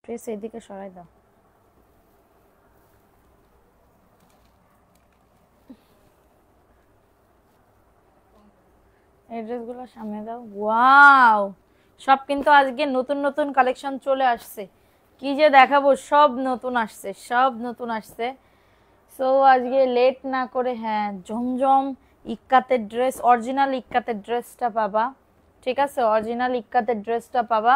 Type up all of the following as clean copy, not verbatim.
Dress এদিকে সরাই দাও। এই ড্রেসগুলো সামনে দাও। ওয়াও, সব কিন্তু আজকে নতুন নতুন কালেকশন চলে আসছে। কি যে দেখাবো, সব নতুন আসছে, সব নতুন আসছে। সো আজকে লেট না করে, হ্যাঁ, জমজম ইক্কাতের ড্রেস, অরিজিনাল ইক্কাতের ড্রেসটা পাবা। ঠিক আছে, অরিজিনাল ইক্কাতের ড্রেসটা পাবা।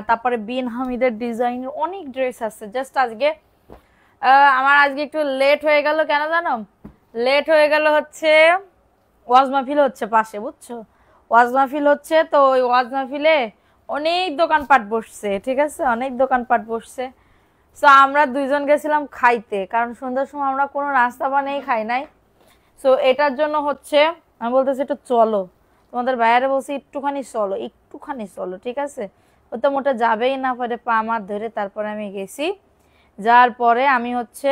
তারপরে বিন হামিদের ডিজাইনের অনেক ড্রেস আছে। জাস্ট আজকে আমার আজকে একটু লেট হয়ে গেল, কেন জানো? লেট হয়ে গেল হচ্ছে ওয়াজ মাহফিল হচ্ছে পাশে, বুঝছো? ওয়াজ মাহফিল হচ্ছে, তো ওই ওয়াজ মাহফিলে অনেক দোকানপাট বসছে। ঠিক আছে, অনেক দোকানপাট বসছে। সো আমরা দুইজন গেছিলাম খাইতে, কারণ সন্ধ্যার সময় আমরা কোনো নাস্তা বানিয়ে খাই নাই। সো এটার জন্য হচ্ছে আমি বলতেছি একটু চলো, তোমাদের বাইরে বলছি একটুখানি চলো, একটুখানি চলো। ঠিক আছে, ও তো মোটা যাবেই না, পরে পা আমার ধরে তারপরে আমি গেছি। যার পরে আমি হচ্ছে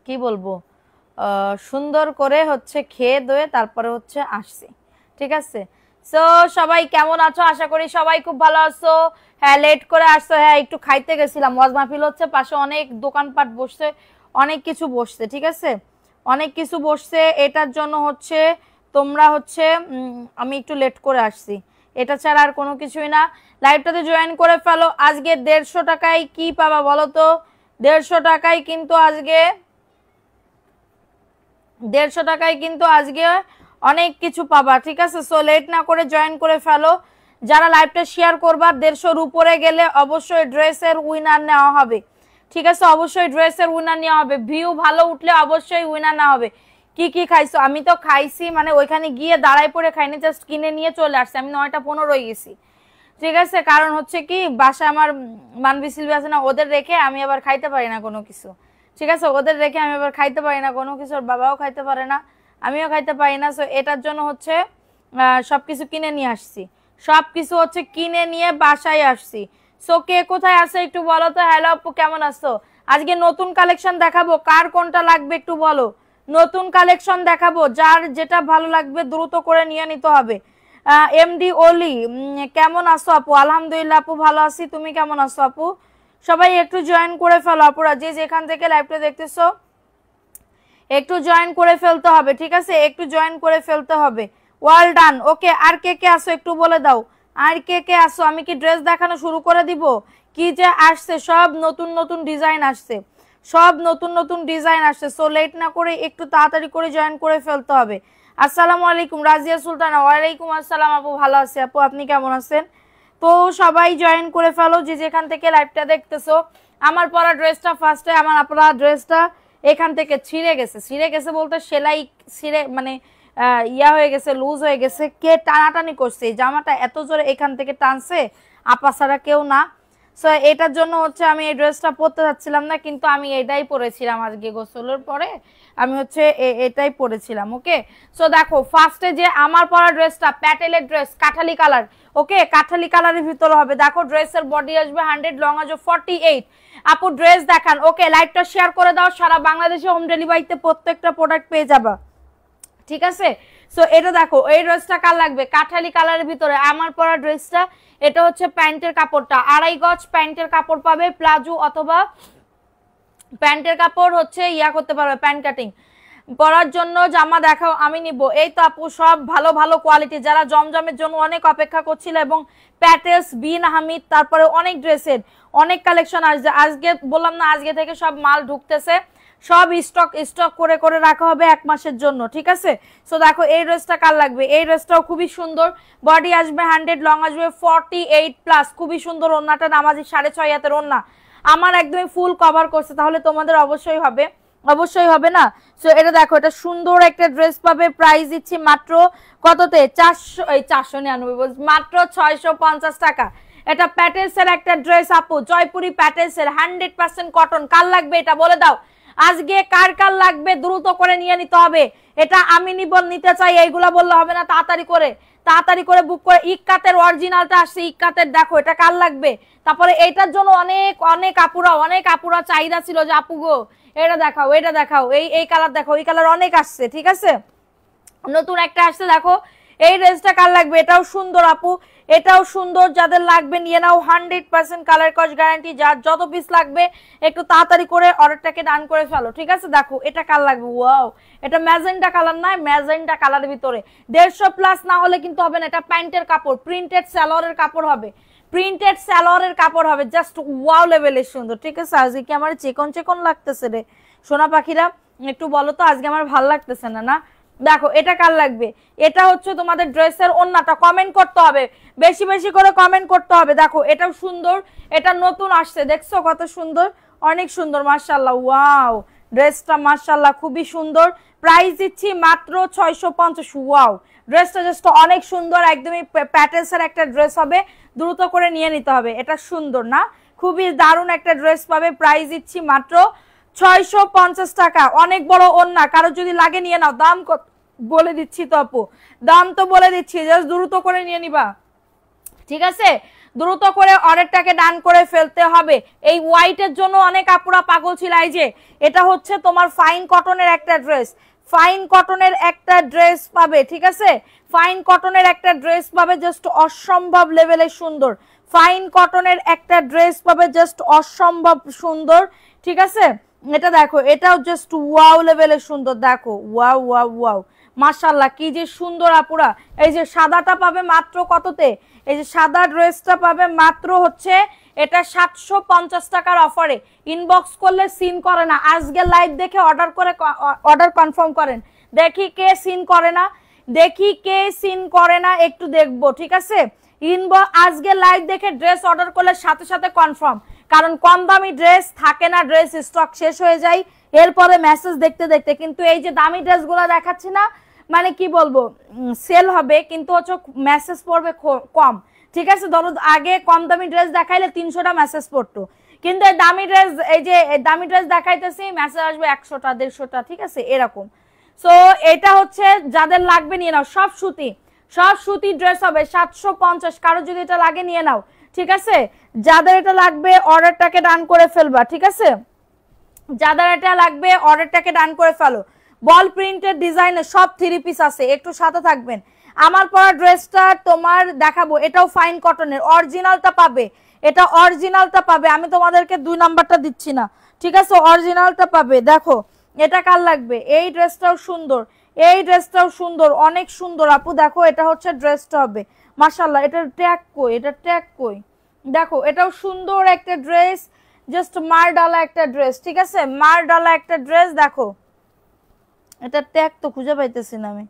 কি বলবো, সুন্দর করে হচ্ছে খেয়ে দয়ে তারপরে হচ্ছে আসছি। ঠিক আছে, সো সবাই কেমন আছো? আশা করি সবাই খুব ভালো আছো। হ্যাঁ, লেট করে আসছো। হ্যাঁ, একটু খাইতে গেছিলাম, ওয়াজ মাহফিল হচ্ছে পাশে, অনেক দোকানপাট বসছে, অনেক কিছু বসছে। ঠিক আছে, অনেক কিছু বসছে, এটার জন্য হচ্ছে তোমরা হচ্ছে আমি একটু লেট করে আসছি, এটা ছাড়া আর কোনো কিছুই না। লাইভটাতে জয়েন করে ফেলো। আজকে 150 টাকায় কি পাবা বলো তো? 150 টাকায় কিন্তু আজকে 150 টাকায় কিন্তু আজকে অনেক কিছু পাবা। ঠিক আছে, সো লেট না করে জয়েন করে ফেলো। যারা লাইভটা শেয়ার করবা 150-র উপরে গেলে অবশ্যই ড্রেসের উইনার নেওয়া হবে। ঠিক আছে, অবশ্যই ড্রেসের উইনার নেওয়া হবে। ভিউ ভালো উঠলে অবশ্যই উইনার নেওয়া হবে। কি কি খাইছো? আমি তো খাইছি, মানে ওইখানে গিয়ে দাঁড়াই পড়ে খাইনি, জাস্ট কিনে নিয়ে চলে আসছি। আমি 9টা 15 গেছি। ঠিক আছে, কারণ হচ্ছে কি, বাসা আমার মানবি সিলভি আছে না, ওদের রেখে আমি আবার খাইতে পারি না কোনো কিছু। ঠিক আছে, ওদের রেখে আমি আবার খাইতে পারি না কোনো কিছু, ওর বাবাও খাইতে পারে না, আমিও খাইতে পারি না। সো এটার জন্য হচ্ছে সবকিছু কিনে নিয়ে আসছি, সবকিছু হচ্ছে কিনে নিয়ে বাসায় আসছি। সো কে কোথায় আছে একটু বলো তো। হ্যালো আপু, কেমন আছো? আজকে নতুন কালেকশন দেখাবো, কার কোনটা লাগবে একটু বলো। নতুন কালেকশন দেখাবো, যার যেটা ভালো লাগবে দ্রুত করে নিয়ে নিতে হবে। এমডি ওলি, কেমন আছো আপু? আলহামদুলিল্লাহ আপু, ভালো আছি। তুমি কেমন আছো আপু? সবাই একটু জয়েন করে ফেলো আপুরা, যে যেখান থেকে লাইভটা দেখতেছো একটু জয়েন করে ফেলতে হবে। ঠিক আছে, একটু জয়েন করে ফেলতে হবে। Well done. ওকে, আর কে কে আসো একটু বলে দাও, আর কে কে আসো? আমি কি ড্রেস দেখানো শুরু করে দিব? কি যে আসছে, সব নতুন নতুন ডিজাইন আসছে, সব নতুন নতুন ডিজাইন আসছে। সো লেট না করে একটু তাড়াতাড়ি করে জয়েন করে ফেলতে হবে। আসসালামু আলাইকুম রাজিয়া সুলতানা। ওয়ালাইকুম আসসালাম আপু, ভালো আছি আপু, আপনি কেমন আছেন? তো সবাই জয়েন করে ফেলো, যে যেখান থেকে লাইভটা দেখতেছো। আমার পরা ড্রেসটা ফার্স্টে, আমার আপনারা ড্রেসটা এখান থেকে ছিঁড়ে গেছে, ছিঁড়ে গেছে বলতে সেলাই ছিঁড়ে, মানে ইয়া হয়ে গেছে, লুজ হয়ে গেছে। কে টানাটানি করছে এই জামাটা, এত জোরে এখান থেকে টানছে, আপা ছাড়া কেউ না। সো এটার জন্য হচ্ছে আমি এই ড্রেসটা পরতে যাচ্ছিলাম না, কিন্তু আমি এটাই পরেছিলাম আজকে গোসলের পরে, আমি হচ্ছে এটাই পরেছিলাম। ওকে, সো দেখো ফার্স্টে যে আমার পরা ড্রেসটা প্যাটেলের ড্রেস, কাঠালি কালার। ওকে, কাঠালি কালারের ভিতরে হবে। দেখো ড্রেসের বডি আসবে 100, লং আসবে 48। আপু ড্রেস দেখান। ওকে, লাইভটা শেয়ার করে দাও, সারা বাংলাদেশে হোম ডেলিভারিতে প্রত্যেকটা প্রোডাক্ট পেয়ে যাবা। ঠিক আছে, সো এটা দেখো, এই ড্রেসটা কার লাগবে? কাঠালি কালারের ভিতরে আমার পরা ড্রেসটা। এটা হচ্ছে প্যান্টের কাপড়টা, 2.5 গজ প্যান্টের কাপড় পাবে, প্লাজো অথবা প্যান্টের কাপড় হচ্ছে ইয়া করতে পারবে, প্যান্ট কাটিং পরার জন্য জামা দেখাও, আমি নিব। এই তো আপু, সব ভালো ভালো কোয়ালিটি, যারা জমজমের জন্য অনেক অপেক্ষা করছিল, এবং প্যাটেলস, বিন হামিদ, তারপরে অনেক ড্রেসের অনেক কালেকশন আসছে। আজকে বললাম না, আজকে থেকে সব মাল ঢুকতেছে, সব স্টক করে করে রাখা হবে 1 মাসের জন্য। ঠিক আছে, সো দেখো এই ড্রেসটা কার লাগবে? এই ড্রেসটাও খুবই সুন্দর, বডি আসবে 100, লং আসবে 48+, খুবই সুন্দর। ওন্নাটা নামাজি 6.5 হাতের ওন্না, আমার একদমই ফুল কভার করছে, তাহলে তোমাদের অবশ্যই হবে, অবশ্যই হবে না? সো এটা দেখো, এটা সুন্দর একটা ড্রেস পাবে। প্রাইস দিচ্ছি মাত্র কততে? 499, মাত্র 650 টাকা। এটা প্যাটেলসের একটা ড্রেস আপু, জয়পুরি প্যাটেলসের 100% কটন। কার লাগবে এটা বলে দাও, আজকে কার কার লাগবে দ্রুত করে নিয়ে নিতে হবে। এটা আমি নিতে চাই, এইগুলা বললে হবে না, তাড়াতাড়ি করে তাড়াতাড়ি করে বুক করে। ইক্কাতের অরিজিনালটা আসছে, ইক্কাতের দেখো, এটা কার লাগবে? তারপরে এটার জন্য অনেক অনেক আপুরা চাহিদা ছিল যে আপু গো এটা দেখাও, এটা দেখাও, এই কালার দেখাও, এই কালার অনেক আসছে। ঠিক আছে, নতুন একটা আসছে, দেখো এই ড্রেসটা কার লাগবে? এটাও সুন্দর আপু, এটাও সুন্দর, যাদের লাগবে নিয়ে নাও, 100% কালার কস গ্যারান্টি। যার যত পিস লাগবে একটু তাড়াতাড়ি করে অর্ডারটাকে ডান করে ফেলো, ঠিক আছে। দেখো এটা কার লাগবে, ওয়াও, এটা ম্যাজেন্টা কালার না, ম্যাজেন্টা কালারের ভিতরে 150 প্লাস না হলে কিন্তু হবে না। এটা প্যান্টের কাপড়, প্রিন্টেড সালোয়ারের কাপড় হবে, প্রিন্টেড সালোয়ারের কাপড় হবে, জাস্ট ওয়াও লেভেলের সুন্দর, ঠিক আছে। আজকে কি আমার চিকন চিকন লাগতেছে রে সোনা পাখিরা, একটু বলো তো, আজকে আমার ভাল লাগতেছে না না। দেখো এটা কার লাগবে, এটা হচ্ছে তোমাদের ড্রেসের ওন্নাটা, কমেন্ট করতে হবে, বেশি বেশি করে কমেন্ট করতে হবে। দেখো এটাও সুন্দর, এটা নতুন আসছে, দেখছো কত সুন্দর, অনেক সুন্দর মাশাআল্লাহ, ওয়াও ড্রেসটা মাশাআল্লাহ খুবই সুন্দর। প্রাইস দিচ্ছি মাত্র 650। ওয়াও ড্রেসটা জাস্ট অনেক সুন্দর, একদমই প্যাটেলসের একটা ড্রেস হবে, দ্রুত করে নিয়ে নিতে হবে। এটা সুন্দর না, খুবই দারুণ একটা ড্রেস পাবে। প্রাইস দিচ্ছি মাত্র 650 টাকা। অনেক বড় ওন্না, কারো যদি লাগে নিয়ে নাও। দাম বলে দিচ্ছি তো আপু, দাম তো বলে দিচ্ছি, জাস্ট দ্রুত করে নিয়ে নিবা, ঠিক আছে। দ্রুত করে অর্ডারটাকে ডান করে ফেলতে হবে। এই হোয়াইটের জন্য অনেক আপুরা পাগল ছিল। এই যে এটা হচ্ছে তোমার ফাইন কটনের একটা ড্রেস, ফাইন কটনের একটা ড্রেস পাবে, ঠিক আছে। ফাইন কটনের একটা ড্রেস পাবে, জাস্ট অসম্ভব লেভেলের সুন্দর। ফাইন কটনের একটা ড্রেস পাবে, জাস্ট অসম্ভব সুন্দর, ঠিক আছে। এটা দেখো, এটাও জাস্ট ওয়াও লেভেলের সুন্দর, দেখো ওয়াও ওয়াও ওয়াও মাশাআল্লাহ কি যে সুন্দর আপুরা। এই যে সাদাটা পাবে মাত্র কততে, এই যে সাদা ড্রেসটা পাবে মাত্র হচ্ছে এটা 750 টাকার অফারে। ইনবক্স করলে সিন করে না, আজকে লাইভ দেখে অর্ডার কনফার্ম করেন। দেখি কে সিন করে না, দেখি কে সিন করে না, একটু দেখবো, ঠিক আছে। আজকে লাইভ দেখে ড্রেস অর্ডার করলে সাথে সাথে কনফার্ম, কারণ কম দামি ড্রেস থাকে না, ড্রেস স্টক শেষ হয়ে যায় এরপরে মেসেজ দেখতে দেখতে। কিন্তু এই যে দামি ড্রেসগুলো দেখাচ্ছি না, মানে কি বলবো, সেল হবে কিন্তু হচ্ছে মেসেজ পড়বে কম, ঠিক আছে। ধরো আগে কম দামি ড্রেস দেখাইলে 300টা মেসেজ পড়তো, কিন্তু এই দামি ড্রেস, এই যে দামি ড্রেস দেখাইতেছি মেসেজ আসবে 100টা 150টা, ঠিক আছে এরকম। সো এটা হচ্ছে যাদের লাগবে নিয়ে নাও, সব সুতি, সব সুতি ড্রেস হবে 750। কারো যদি এটা লাগে নিয়ে নাও, ঠিক আছে। যাদের এটা লাগবে অর্ডারটাকে ডান করে ফেলবা, ঠিক আছে। যাদের এটা লাগবে অর্ডারটাকে ডান করে ফেলো। বল প্রিন্টেড ডিজাইনের সব 3 পিস আছে, একটু সাথে থাকবেন। আমার পরা ড্রেসটা তোমার দেখাবো, এটাও ফাইন কটনের, অরিজিনালটা পাবে, এটা অরিজিনালটা পাবে, আমি তোমাদেরকে 2 নাম্বারটা দিচ্ছি না, ঠিক আছে, অরিজিনালটা পাবে। দেখো এটা কার লাগবে, এই ড্রেসটাও সুন্দর, এই ড্রেসটাও সুন্দর, অনেক সুন্দর আপু। দেখো এটা হচ্ছে ড্রেসটা হবে মাশাআল্লাহ, এটার ট্যাগ কই, এটা ট্যাগ কই, দেখো এটাও সুন্দর একটা ড্রেস, জাস্ট মার ডালা একটা ড্রেস, ঠিক আছে, মার ডালা একটা ড্রেস। দেখো এটা ট্যাগ তো খুঁজে পাইতেছি না আমি।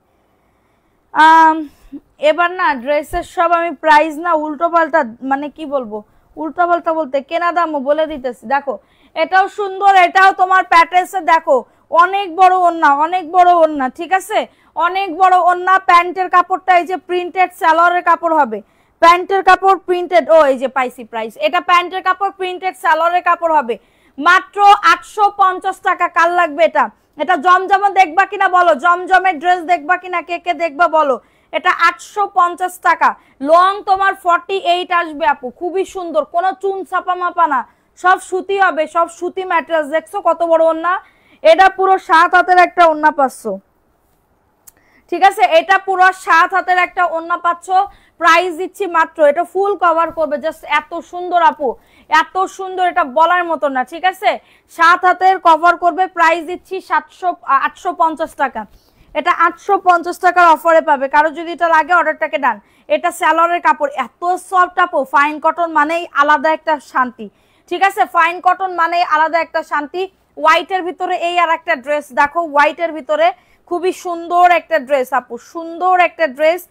এবার না ড্রেসের সব আমি প্রাইস না উল্টো পাল্টা, মানে কি বলবো, উল্টো পাল্টা বলতে কেনা দামও বলে দিতেছি। দেখো এটাও সুন্দর, এটাও তোমার প্যাটেলসে, দেখো অনেক বড় ওন্না, অনেক বড় ওন্না, ঠিক আছে, অনেক বড় ওন্না। প্যান্টের কাপড়টা এই যে প্রিন্টেড সালোয়ারের কাপড় হবে, প্যান্টের কাপড় প্রিন্টেড, ও এই যে পাইছি প্রাইস, এটা প্যান্টের কাপড় প্রিন্টেড সালোয়ারের কাপড় হবে মাত্র 850 টাকা। কার লাগবে এটা, এটা জমজমে দেখবা কিনা বলো, জমজমের ড্রেস দেখবা কিনা, কে কে দেখবা বলো। এটা 850 টাকা, লং তোমার 48 আসবে আপু, খুবই সুন্দর, কোনো চুন ছাপা মাপা না, সব সুতি হবে, সব সুতি ম্যাটেরিয়ালস। দেখছো কত বড় ওন্না, এটা পুরো 7 হাতের একটা ওন্না পাচ্ছ, ঠিক আছে, এটা পুরো 7 হাতের একটা ওন্না পাচ্ছ। প্রাইস দিচ্ছি মাত্র, এটা ফুল কভার করবে, জাস্ট এত সুন্দর আপু, এত সুন্দর, এটা বলার মতো না, ঠিক আছে। 7 হাতের কভার করবে, প্রাইস দিচ্ছি 850 টাকা। এটা 850 টাকার অফারে পাবে। কারো যদি এটা লাগে অর্ডারটাকে ডান। এটা সালোয়ারের কাপড়, এত সফট আপু, ফাইন কটন মানেই আলাদা একটা শান্তি, ঠিক আছে, ফাইন কটন মানেই আলাদা একটা শান্তি। হোয়াইটের ভিতরে এই আর একটা ড্রেস, দেখো হোয়াইটের ভিতরে খুবই সুন্দর একটা ড্রেস আপু, সুন্দর একটা ড্রেস।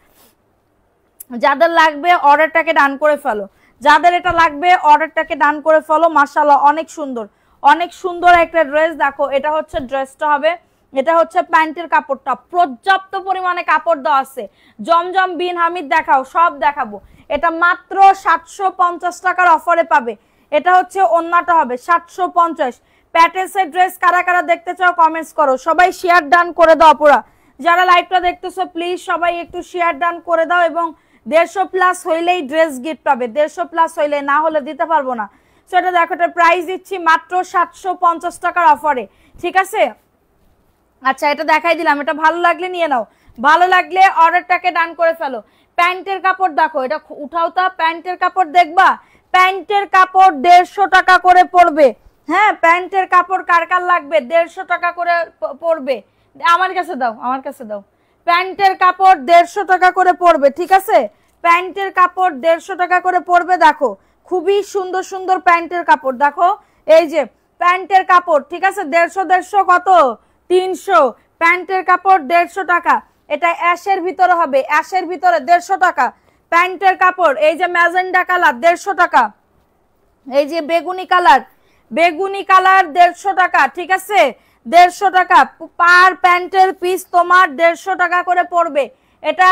যাদের লাগবে অর্ডারটাকে ডান করে ফেলো, যাদের এটা লাগবে অর্ডারটাকে ডান করে ফেলো। মাশাআল্লাহ অনেক সুন্দর, অনেক সুন্দর একটা ড্রেস। দেখো এটা হচ্ছে ড্রেসটা হবে, এটা হচ্ছে প্যান্টের কাপড়টা, পর্যাপ্ত পরিমাণে কাপড় দেওয়া আছে। জমজম বিন হামিদ দেখাও, সব দেখাবো। এটা মাত্র 750 টাকার অফারে পাবে। এটা হচ্ছে ওন্নাটা হবে 750। প্যাটেলসের ড্রেস কারা কারা দেখতে চাও কমেন্টস করো, সবাই শেয়ার ডান করে দাও পুরা। যারা লাইভটা দেখতেছো প্লিজ সবাই একটু শেয়ার ডান করে দাও, এবং 150 প্লাস হইলেই ড্রেস গিফট পাবে, 150 প্লাস হইলে, না হলে দিতে পারবো না। সো এটা দেখো, এটা প্রাইস দিচ্ছি মাত্র 750 টাকার অফারে, ঠিক আছে। আচ্ছা এটা দেখাই দিলাম, এটা ভালো লাগলে নিয়ে নাও, ভালো লাগলে অর্ডারটাকে ডান করে ফেলো। প্যান্টের কাপড় দেখো, এটা উঠাও তা, প্যান্টের কাপড় দেখবা, প্যান্টের কাপড় 150 টাকা করে পড়বে। হ্যাঁ, প্যান্টের কাপড় কার কার লাগবে 150 টাকা করে পড়বে, আমার কাছে দাও, আমার কাছে দাও। প্যান্টের কাপড় 150 টাকা করে পড়বে, ঠিক আছে, প্যান্টের কাপড় 150 টাকা করে পড়বে। দেখো খুবই সুন্দর সুন্দর প্যান্টের কাপড়, দেখো এই যে প্যান্টের কাপড়, ঠিক আছে, 150 কত 300, প্যান্টের কাপড় 150 টাকা। এটা অ্যাশের ভিতরে হবে, অ্যাশের ভিতরে 150 টাকা প্যান্টের কাপড়। এই যে ম্যাজেন্ডা কালার 150 টাকা, এই যে বেগুনি কালার, বেগুনি কালার 150 টাকা, ঠিক আছে, 150 টাকা পার প্যান্টের পিস তোমার 150 টাকা করে পড়বে। এটা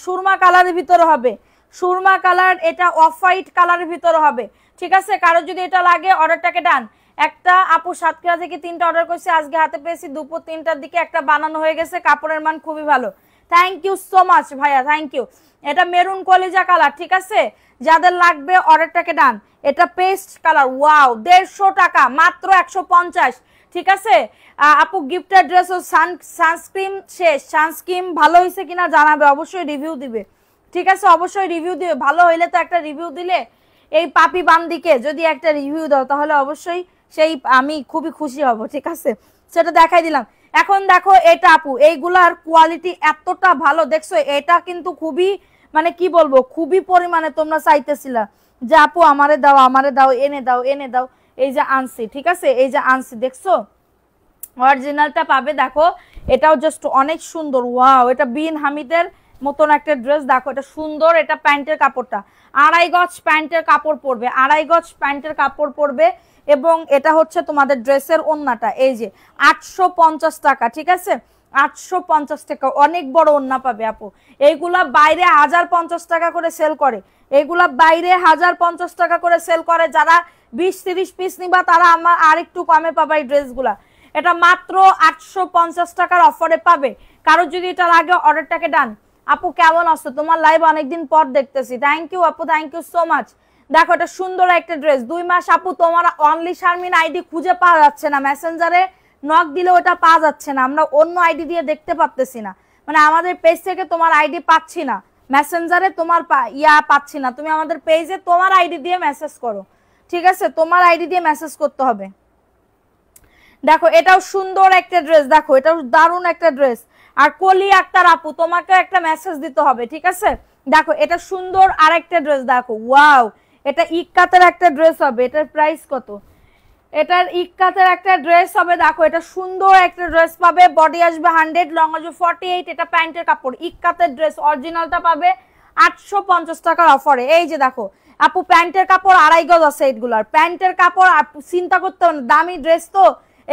সুরমা কালারের ভিতরে হবে, সুরমা কালার, এটা অফ হোয়াইট কালারের ভিতরে হবে, ঠিক আছে। কারো যদি এটা লাগে অর্ডারটাকে ডান। একটা আপু সাতক্ষীরা থেকে 3টা অর্ডার করছে, আজকে হাতে পেয়েছি দুপুর 3টার দিকে, একটা বানানো হয়ে গেছে, কাপড়ের মান খুবই ভালো। থ্যাংক ইউ সো মাচ ভাইয়া, থ্যাংক ইউ। এটা মেরুন কলিজা কালার, ঠিক আছে, যাদের লাগবে অর্ডারটাকে ডান। এটা পেস্ট কালার, ওয়াও 150 টাকা মাত্র 150, ঠিক আছে। আপু গিফটের ড্রেস ও সানস্ক্রিন শেষ, সানস্ক্রিন ভালো হয়েছে কিনা জানাবে, অবশ্যই রিভিউ দিবে, ঠিক আছে, অবশ্যই রিভিউ দিবে। ভালো হইলে তো একটা রিভিউ দিলে, এই পাপি বান্দিকে যদি একটা রিভিউ দাও তাহলে অবশ্যই সেই আমি খুবই খুশি হব, ঠিক আছে, সেটা দেখাই দিলাম। এখন দেখো এটা আপু, এইগুলার কোয়ালিটি এতটা ভালো, দেখছো এটা কিন্তু খুবই মানে কি বলবো, খুবই পরিমাণে তোমরা চাইতেছিলা যে আপু আমারে দাও, আমারে দাও, এনে দাও, এনে দাও। এই যে আনছি, ঠিক আছে, এই যে আনছি, দেখছো অরিজিনালটা পাবে। দেখো এটাও জাস্ট অনেক সুন্দর, ওয়াও, এটা বিন হামিদের মতন একটা ড্রেস, দেখো এটা সুন্দর। এটা প্যান্টের কাপড়টা 2.5 গজ প্যান্টের কাপড় পরবে, 2.5 গজ প্যান্টের কাপড় পরবে। এবং এটা হচ্ছে তোমাদের ড্রেসের ওন্নাটা, এই যে 850 টাকা, ঠিক আছে, 850 টাকা, অনেক বড় ওন্না পাবে আপু। এইগুলা বাইরে 1050 টাকা করে সেল করে, এইগুলা বাইরে 1050 টাকা করে সেল করে। যারা 20-30 পিস নিবা তারা আমার আরেকটু কমে পাবা এই ড্রেসগুলা। এটা মাত্র 850 টাকার অফারে পাবে। কারো যদি এটা লাগে অর্ডারটাকে ডান। আপু কেমন আছো, তোমার লাইভ অনেকদিন পর দেখতেছি, থ্যাংক ইউ আপু, থ্যাংক ইউ সো মাচ। দেখো এটা সুন্দর একটা ড্রেস, 2 মাস আপু তোমার অনলি শারমিন আইডি খুঁজে পাওয়া যাচ্ছে না, মেসেঞ্জারে নক দিলে ওটা পাওয়া যাচ্ছে না, আমরা অন্য আইডি দিয়ে দেখতে পাচ্ছি না, মানে আমাদের পেজ থেকে তোমার আইডি পাচ্ছি না, মেসেঞ্জারে তোমার পাচ্ছি না। তুমি আমাদের পেজে তোমার আইডি দিয়ে মেসেজ করো, ঠিক আছে, তোমার আইডি দিয়ে মেসেজ করতে হবে। দেখো এটাও সুন্দর একটা ড্রেস, দেখো এটাও দারুণ একটা ড্রেস। আর কলি আক্তার আপু তোমাকে একটা মেসেজ দিতে হবে, ঠিক আছে। দেখো এটা সুন্দর আরেকটা ড্রেস, দেখো ওয়াও, এটা ইক্কাতের একটা ড্রেস হবে। এটার প্রাইস কত? এটার ইক্কাতের একটা ড্রেস হবে, দেখো এটা সুন্দর একটা ড্রেস পাবে, বডি আসবে 100, লং আসবে 48, এটা প্যান্টের কাপড়, ইক্কাতের ড্রেস, অরিজিনালটা পাবে 850 টাকার অফারে। এই যে দেখো আপু প্যান্টের কাপড় 2.5 গজ আছে, এইগুলার প্যান্টের কাপড় চিন্তা করতে হবে না, দামি ড্রেস তো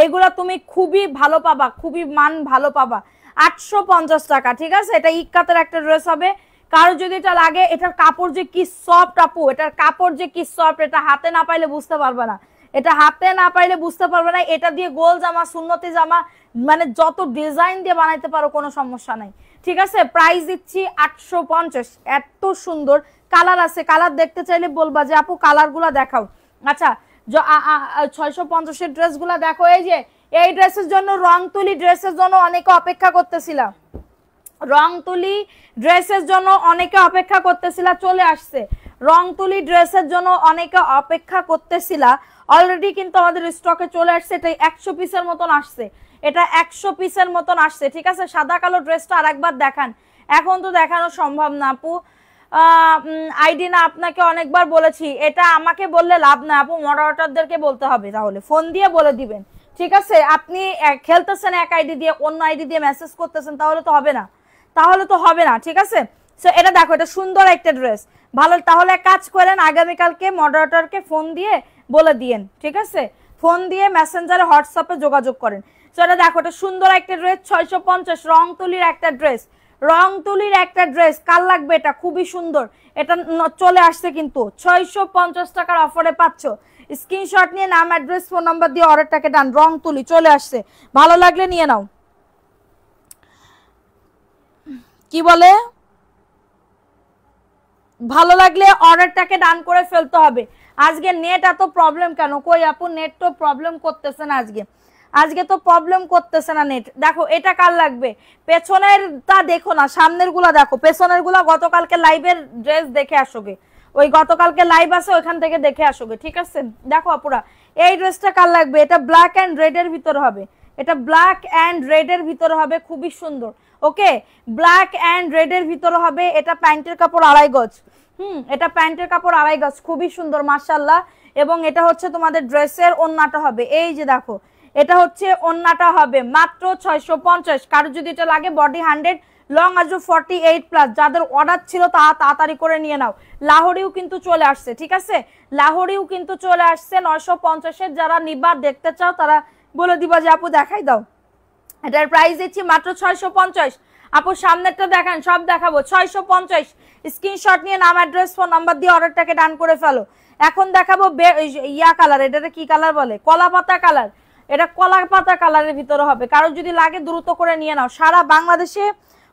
এইগুলা তুমি খুবই ভালো পাবা, খুবই মান ভালো পাবা, 850 টাকা, ঠিক আছে। এটা ইক্কাতের একটা ড্রেস হবে। কারো যদি এটা লাগে, এটার কাপড় যে কি সফট আপু, এটার কাপড় যে কি সফট, এটা হাতে না পাইলে বুঝতে পারবে না, এটা হাতে না পাইলে বুঝতে পারবে না। এটা দিয়ে গোল জামা, সুন্নতি জামা, মানে যত ডিজাইন দিয়ে বানাইতে পারো কোনো সমস্যা নাই, ঠিক আছে। প্রাইস দিচ্ছি 850, এত সুন্দর কালার আছে, কালার দেখতে চাইলে বলবা যে আপু কালারগুলা দেখাও। আচ্ছা 650 এর ড্রেসগুলা দেখো, এই যে এই ড্রেসের জন্য, রং তুলি ড্রেসের জন্য অনেকে অপেক্ষা করতেছিলাম, রং তুলি ড্রেসের জন্য অনেকে অপেক্ষা করতেছিলা, চলে আসছে। রং তুলি ড্রেসের জন্য অনেকে অপেক্ষা করতেছিলা, অলরেডি কিন্তু আমাদের স্টকে চলে আসছে। এটা 100 পিসের মতন আসছে, এটা 100 পিসের মতন আসছে, ঠিক আছে। সাদা কালো ড্রেসটা আরেকবার দেখান, এখন তো দেখানো সম্ভব না আপু, আইডি না, আপনাকে অনেকবার বলেছি, এটা আমাকে বললে লাভ না আপু, মডারেটরদেরকে বলতে হবে, তাহলে ফোন দিয়ে বলে দিবেন, ঠিক আছে। আপনি খেলতেছেন এক আইডি দিয়ে, অন্য আইডি দিয়ে মেসেজ করতেছেন, তাহলে তো হবে না, তাহলে তো হবে না, ঠিক আছে। সো এটা দেখো, এটা সুন্দর একটা ড্রেস, ভালো। তাহলে এক কাজ করেন, আগামীকালকে মডারেটরকে ফোন দিয়ে বলে দিয়েন, ঠিক আছে, ফোন দিয়ে মেসেঞ্জারে হোয়াটসঅ্যাপে যোগাযোগ করেন। সো এটা দেখো, এটা সুন্দর একটা ড্রেস, 650, রং তুলির একটা ড্রেস, রং তুলির একটা ড্রেস, কার লাগবে এটা, খুবই সুন্দর। এটা চলে আসছে কিন্তু 650 টাকার অফারে পাচ্ছ। স্ক্রিনশট নিয়ে নাম, অ্যাড্রেস, ফোন নাম্বার দিয়ে অর্ডারটাকে ডান। রং তুলি চলে আসছে, ভালো লাগলে নিয়ে নাও। কি বলে, ভালো লাগলে অর্ডারটাকে ডান করে ফেলতে হবে। আজকে নেট এত প্রবলেম কেন? কই আপু নেট তো প্রবলেম করতেছে না আজকে। আজকে তো প্রবলেম করতেছে না নেট। দেখো এটা কার লাগবে, পেছনের তা দেখো না, সামনের গুলা দেখো, পেছনের গুলা গতকালকে লাইভের ড্রেস দেখে আসোগে, ওই গতকালকে লাইভ আছে ওইখান থেকে দেখে আসোগে, ঠিক আছে। দেখো আপুরা এই ড্রেসটা কার লাগবে, এটা ব্ল্যাক এন্ড রেড এর ভিতর হবে, এটা ব্ল্যাক এন্ড রেড এর ভিতর হবে, খুবই সুন্দর। ওকে, ব্ল্যাক এন্ড রেড এর ভিতর হবে, এটা প্যান্টের কাপড় 2.5 গজ। এটা প্যান্টের কাপড় 2.5 গজ, খুবই সুন্দর মাশাআল্লাহ। এবং এটা হচ্ছে তোমাদের ড্রেসের ওন্নাটা হবে, এই যে দেখো এটা হচ্ছে ওন্নাটা হবে মাত্র 650। কারো যদি এটা লাগে বডি 100, লং আজও 48+, যাদের অর্ডার ছিল তা তাড়াতাড়ি করে নিয়ে নাও। লাহোরিও কিন্তু চলে আসছে, ঠিক আছে, লাহোরিও কিন্তু চলে আসছে 950-এর। যারা নিবা দেখতে চাও তারা বলে দিবা যে আপু দেখাই দাও। এটার প্রাইস দিচ্ছি মাত্র 650। আপু সামনেরটা দেখান, সব দেখাবো 650। স্ক্রিনশট নিয়ে নাম, অ্যাড্রেস, ফোন নাম্বার দিয়ে অর্ডারটাকে ডান করে ফেলো। এখন দেখাবো ইয়া কালার, এটা কি কালার বলে, কলা পাতা কালার। এটা কলা পাতা কালারের ভিতরে হবে, কারো যদি লাগে দ্রুত করে নিয়ে নাও। সারা বাংলাদেশে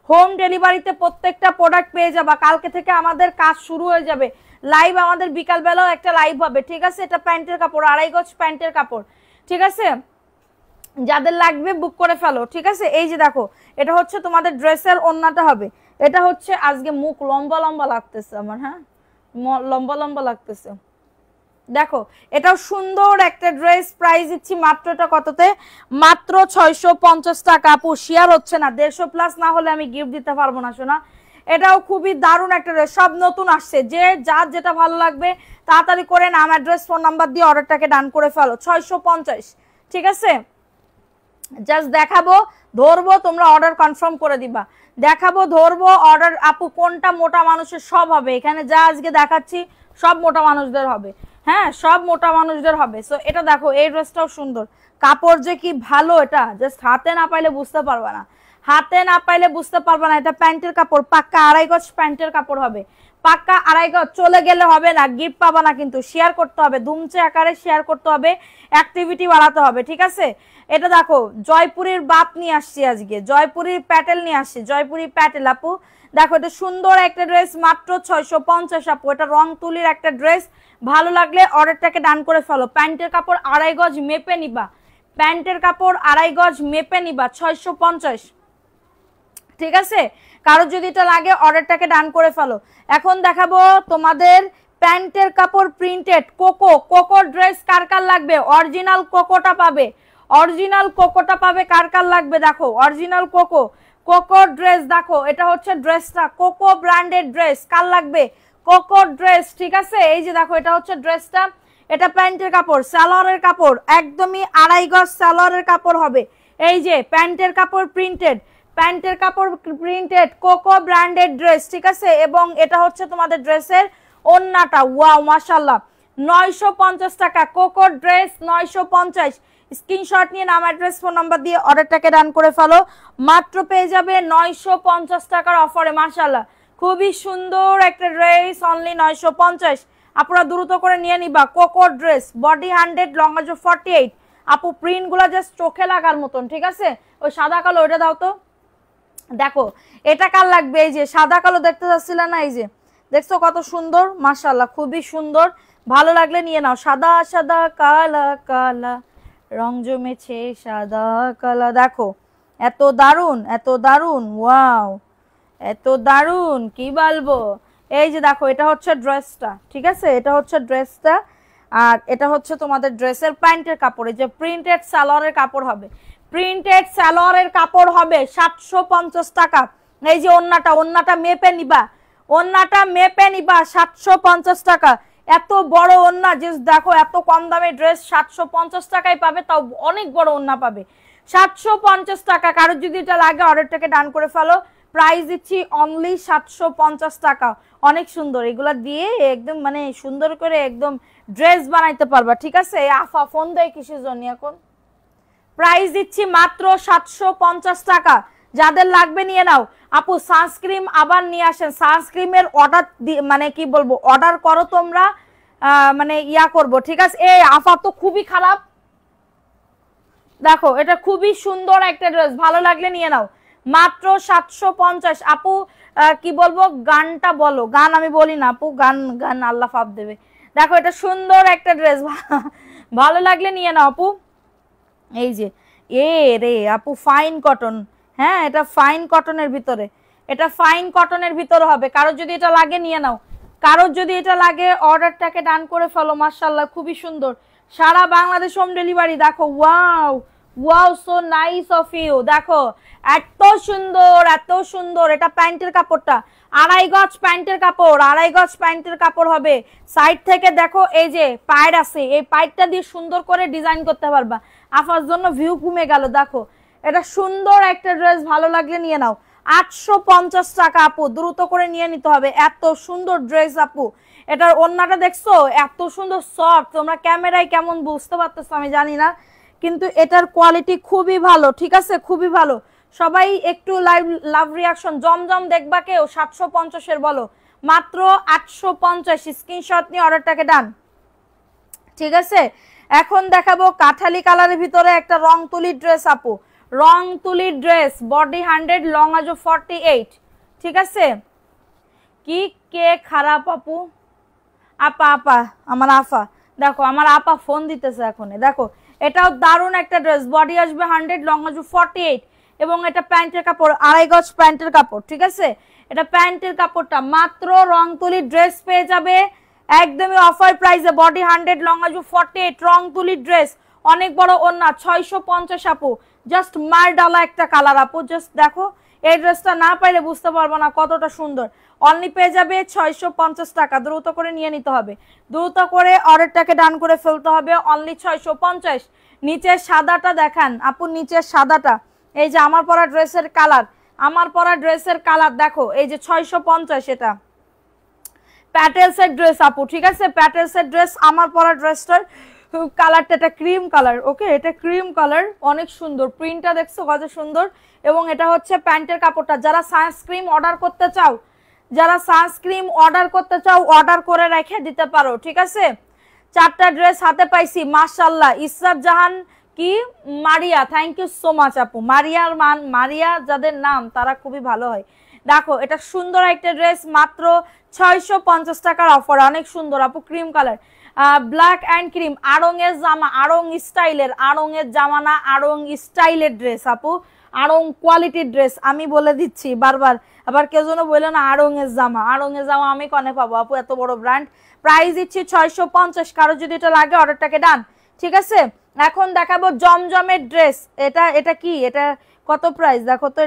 হোম ডেলিভারিতে প্রত্যেকটা প্রোডাক্ট পেয়ে যাবা। কালকে থেকে আমাদের কাজ শুরু হয়ে যাবে, লাইভ আমাদের বিকাল বেলাও একটা লাইভ হবে, ঠিক আছে। এটা প্যান্টের কাপড় 2.5 গজ প্যান্টের কাপড়, ঠিক আছে, যাদের লাগবে বুক করে ফেলো, ঠিক আছে। এই যে দেখো এটা হচ্ছে তোমাদের ড্রেসের ওন্নাটা হবে, এটা হচ্ছে আজকে মুখ লম্বা লম্বা লাগতেছে আমার, হ্যাঁ লম্বা লম্বা লাগতেছে। দেখো এটাও সুন্দর একটা ড্রেস, প্রাইস দিচ্ছি মাত্র, এটা কততে, মাত্র 650 টাকা। আপু শেয়ার হচ্ছে না, 150+ না হলে আমি গিফট দিতে পারবো না শোনা। এটাও খুবই দারুণ একটা ড্রেস, সব নতুন আসছে, যে যার যেটা ভালো লাগবে তাড়াতাড়ি করে নাম, অ্যাড্রেস, ফোন নাম্বার দিয়ে অর্ডারটাকে ডান করে ফেলো। 650, ঠিক আছে। জাস্ট দেখাবো, ধরবো, তোমরা অর্ডার কনফার্ম করে দিবা। দেখাবো, ধরবো, অর্ডার। আপু কোনটা মোটা মানুষের, সব হবে এখানে, যা আজকে দেখাচ্ছি সব মোটা মানুষদের হবে, হ্যাঁ সব মোটা মানুষদের হবে। সো এটা দেখো, এই ড্রেসটাও সুন্দর, কাপড় যে কি ভালো, এটা জাস্ট হাতে না পাইলে বুঝতে পারবে না, হাতে না পাইলে বুঝতে পারবে না। এটা প্যান্টের কাপড় পাক্কা 2.5 গজ প্যান্টের কাপড় হবে, পাক্কা 2.5 গজ। চলে গেলে হবে না, গিফট পাবা না কিন্তু, শেয়ার করতে হবে, ধুমচে আকারে শেয়ার করতে হবে, অ্যাক্টিভিটি বাড়াতে হবে, ঠিক আছে। এটা দেখো জয়পুরের বাপ নিয়ে আসছি আজকে, জয়পুরের প্যাটেল নিয়ে আসছি, জয়পুরি প্যাটেল। আপু দেখো এটা সুন্দর একটা ড্রেস, মাত্র 650 আপু। এটা রং তুলির একটা ড্রেস, ভালো লাগলে অর্ডারটাকে ডান করে ফেলো। প্যান্টের কাপড় 2.5 গজ মেপে নিবা, প্যান্টের কাপড় 2.5 গজ মেপে নিবা, 650, ঠিক আছে। কারো যদি এটা লাগে অর্ডারটাকে ডান করে ফেলো। এখন দেখাবো তোমাদের প্যান্টের কাপড় প্রিন্টেড কোকো, কোকো ড্রেস কার কার লাগবে, অরিজিনাল কোকোটা পাবে, অরিজিনাল কোকোটা পাবে, কার কার লাগবে দেখো, অরিজিনাল কোকো, কোকো ড্রেস। দেখো এটা হচ্ছে ড্রেসটা, কোকো ব্র্যান্ডেড ড্রেস, কার লাগবে কোকো ড্রেস, ঠিক আছে। এই যে দেখো এটা হচ্ছে ড্রেসটা, এটা প্যান্টের কাপড়, সালোয়ারের কাপড় একদমই 2.5 গজ সালোয়ারের কাপড় হবে। এই যে প্যান্টের কাপড় প্রিন্টেড, প্যান্টের কাপড় প্রিন্টেড, কোকো ব্র্যান্ডেড ড্রেস, ঠিক আছে। এবং এটা হচ্ছে তোমাদের ড্রেসের ওন্নাটা, ওয়াও মাশাআল্লাহ, 950 টাকা কোকো ড্রেস, 950। স্ক্রিনশট নিয়ে নাম, অ্যাড্রেস, ফোন নাম্বার দিয়ে অর্ডারটাকে ডান করে ফেলো। মাত্র পেয়ে যাবে 950 টাকার অফারে, মাশাআল্লাহ খুবই সুন্দর একটা ড্রেস, অনলি 950। আপনারা দ্রুত করে নিয়ে নিবা। কোকো ড্রেস, বডি 100, লং আজও 48। আপু প্রিন্ট গুলা জাস্ট চোখে লাগার মতন, ঠিক আছে। ওই সাদা কালো ওটা দাও তো, দেখো এটা কার লাগবে, এই যে সাদা কালো দেখতে যাচ্ছিল না, এই যে দেখছো কত সুন্দর, মাশাআল্লাহ খুবই সুন্দর, ভালো লাগলে নিয়ে নাও। সাদা সাদা কালা কালা রং জমেছে সাদা কালা, দেখো এত দারুন, এত দারুন, ওয়াও এত দারুন, কি বলবো। এই যে দেখো এটা হচ্ছে ড্রেসটা, ঠিক আছে, এটা হচ্ছে ড্রেসটা। আর এটা হচ্ছে তোমাদের ড্রেসের প্যান্টের কাপড়, এই যে প্রিন্টেড সালোয়ারের কাপড় হবে, প্রিন্টেড সালোয়ারের কাপড় হবে 750 টাকা। এই যে ওন্নাটা, ওন্নাটা মেপে নিবা, ওন্নাটা মেপে নিবা, 750 টাকা। এত বড় ওন্না, জাস্ট দেখো এত কম দামে ড্রেস 750 টাকায় পাবে, তাও অনেক বড় ওন্না পাবে 750 টাকা। কারো যদি এটা লাগে অর্ডারটাকে ডান করে ফেলো, প্রাইস দিচ্ছি অনলি 750 টাকা। অনেক সুন্দর, এগুলা দিয়ে একদম মানে সুন্দর করে একদম ড্রেস বানাইতে পারবা, ঠিক আছে। আফা ফোন দেয় কিসের জন্য এখন, প্রাইস দিচ্ছি মাত্র 750 টাকা। যাদের লাগবে নিয়ে নাও। আপু সানস্ক্রিন আবার নিয়ে আসেন, সানস্ক্রিনের অর্ডার মানে কি বলবো, অর্ডার করো তোমরা, মানে ইয়া করব, ঠিক আছে। এই আফা তো খুবই খারাপ, দেখো এটা খুবই সুন্দর একটা ড্রেস, ভালো লাগলে নিয়ে নাও, মাত্র 750। আপু কি বলবো, গানটা বলো, গান আমি বলি না আপু, গান গান আল্লাহ পাপ দেবে। দেখো এটা সুন্দর একটা ড্রেস, ভালো লাগলে নিয়ে নাও আপু। এই যে এ রে আপু ফাইন কটন, হ্যাঁ এটা ফাইন কটনের ভিতরে, এটা ফাইন কটনের ভিতরে হবে। কারোর যদি এটা লাগে নিয়ে নাও, কারোর যদি এটা লাগে অর্ডারটাকে ডান করে ফেলো। মাশাআল্লাহ খুবই সুন্দর, সারা বাংলাদেশ হোম ডেলিভারি। দেখো wow wow, so nice of you. দেখো এত সুন্দর এত সুন্দর। এটা প্যান্টের কাপড়টা 2.5 গজ প্যান্টের কাপড়, 2.5 গজ প্যান্টের কাপড় হবে। সাইড থেকে দেখো এই যে পায়ের আছে, এই পাইপটা দিয়ে সুন্দর করে ডিজাইন করতে পারবা। আফার জন্য ভিউ কমে গেল। দেখো এটা সুন্দর একটা ড্রেস, ভালো লাগলে নিয়ে নাও। 850 টাকা আপু, দ্রুত করে নিয়ে নিতে হবে। এত সুন্দর ড্রেস আপু। এটার ওড়নাটা দেখছো এত সুন্দর সফট, তোমরা ক্যামেরায় কেমন বুঝতে পারতেছো আমি জানি না, কিন্তু এটার কোয়ালিটি খুবই ভালো, ঠিক আছে খুবই ভালো। সবাই একটু লাভ রিয়াকশন। জমজম দেখবা কেউ 750 এর বলো, মাত্র 850। স্ক্রিনশট নিয়ে অর্ডারটাকে ডান, ঠিক আছে। এখন দেখাবো কাঠালি কালারের ভিতরে একটা রং তুলি ড্রেস আপু, রং তুলি ড্রেস, বডি 100, লং আজো 48, ঠিক আছে। কি কে খারাপ আপু? আপা আপা আমার আফা, দেখো আমার আপা ফোন দিতেছে এখন। দেখো এটাও দারুণ একটা ড্রেস, বডি আসবে 100, লং আসবে 48, এবং এটা প্যান্টের কাপড় 2.5 গজ প্যান্টের কাপড়, ঠিক আছে। এটা প্যান্টের কাপড়টা মাত্র রং তুলি ড্রেস পেয়ে যাবে একদমই অফার প্রাইসে, বডি 100, লং আসবে 48, রং তুলি ড্রেস, অনেক বড় ওন্না, 650 আপু। জাস্ট মার ডালা একটা কালার আপু, জাস্ট দেখো এই ড্রেসটা না পাইলে বুঝতে পারবো না কতটা সুন্দর। অনলি পেয়ে যাবে 650 টাকা, দ্রুত করে নিয়ে নিতে হবে, দ্রুত করে অর্ডারটাকে ডান করে ফেলতে হবে। অনলি 650। নিচের সাদাটা দেখান আপু, নিচের সাদাটা, এই যে আমার পরা ড্রেসের কালার, আমার পরা ড্রেসের কালার দেখো, এই যে 650। এটা প্যাটেলসের ড্রেস আপু, ঠিক আছে প্যাটেলসের ড্রেস। আমার পরা ড্রেসটার কালারটা এটা ক্রিম কালার, ওকে এটা ক্রিম কালার, অনেক সুন্দর। প্রিন্টটা দেখছো কত সুন্দর, এবং এটা হচ্ছে প্যান্টের কাপড়টা। যারা সানস্ক্রিন অর্ডার করতে চাও, যারা সানস্ক্রিন অর্ডার করতে চাও অর্ডার করে রেখে দিতে পারো, ঠিক আছে। 4টা ড্রেস হাতে পাইছি মাশাআল্লাহ। ইসরাত জাহান কি Maria, thank you so much আপু। মারিয়ার মান, মারিয়া যাদের নাম তারা খুবই ভালো হয়। দেখো এটা সুন্দর একটা ড্রেস, মাত্র 650 টাকার অফার, অনেক সুন্দর আপু, cream colour, black and cream, আড়ং এর জামা, আড়ং স্টাইলের, আড়ং এর জামা না, আড়ং স্টাইলের ড্রেস আপু, আড়ং কোয়ালিটির ড্রেস। আমি বলে দিচ্ছি বারবার, আবার কেউ যেন বললো না আড়ং এর জামা, আড়ং এর জামা আমি কনে পাবো আপু, এত বড় ব্র্যান্ড। প্রাইস দিচ্ছি 650। কারো যদি এটা লাগে অর্ডারটাকে ডান, ঠিক আছে। এখন দেখাবো জমজমের ড্রেস। এটা কি, এটা কত প্রাইস দেখো তো,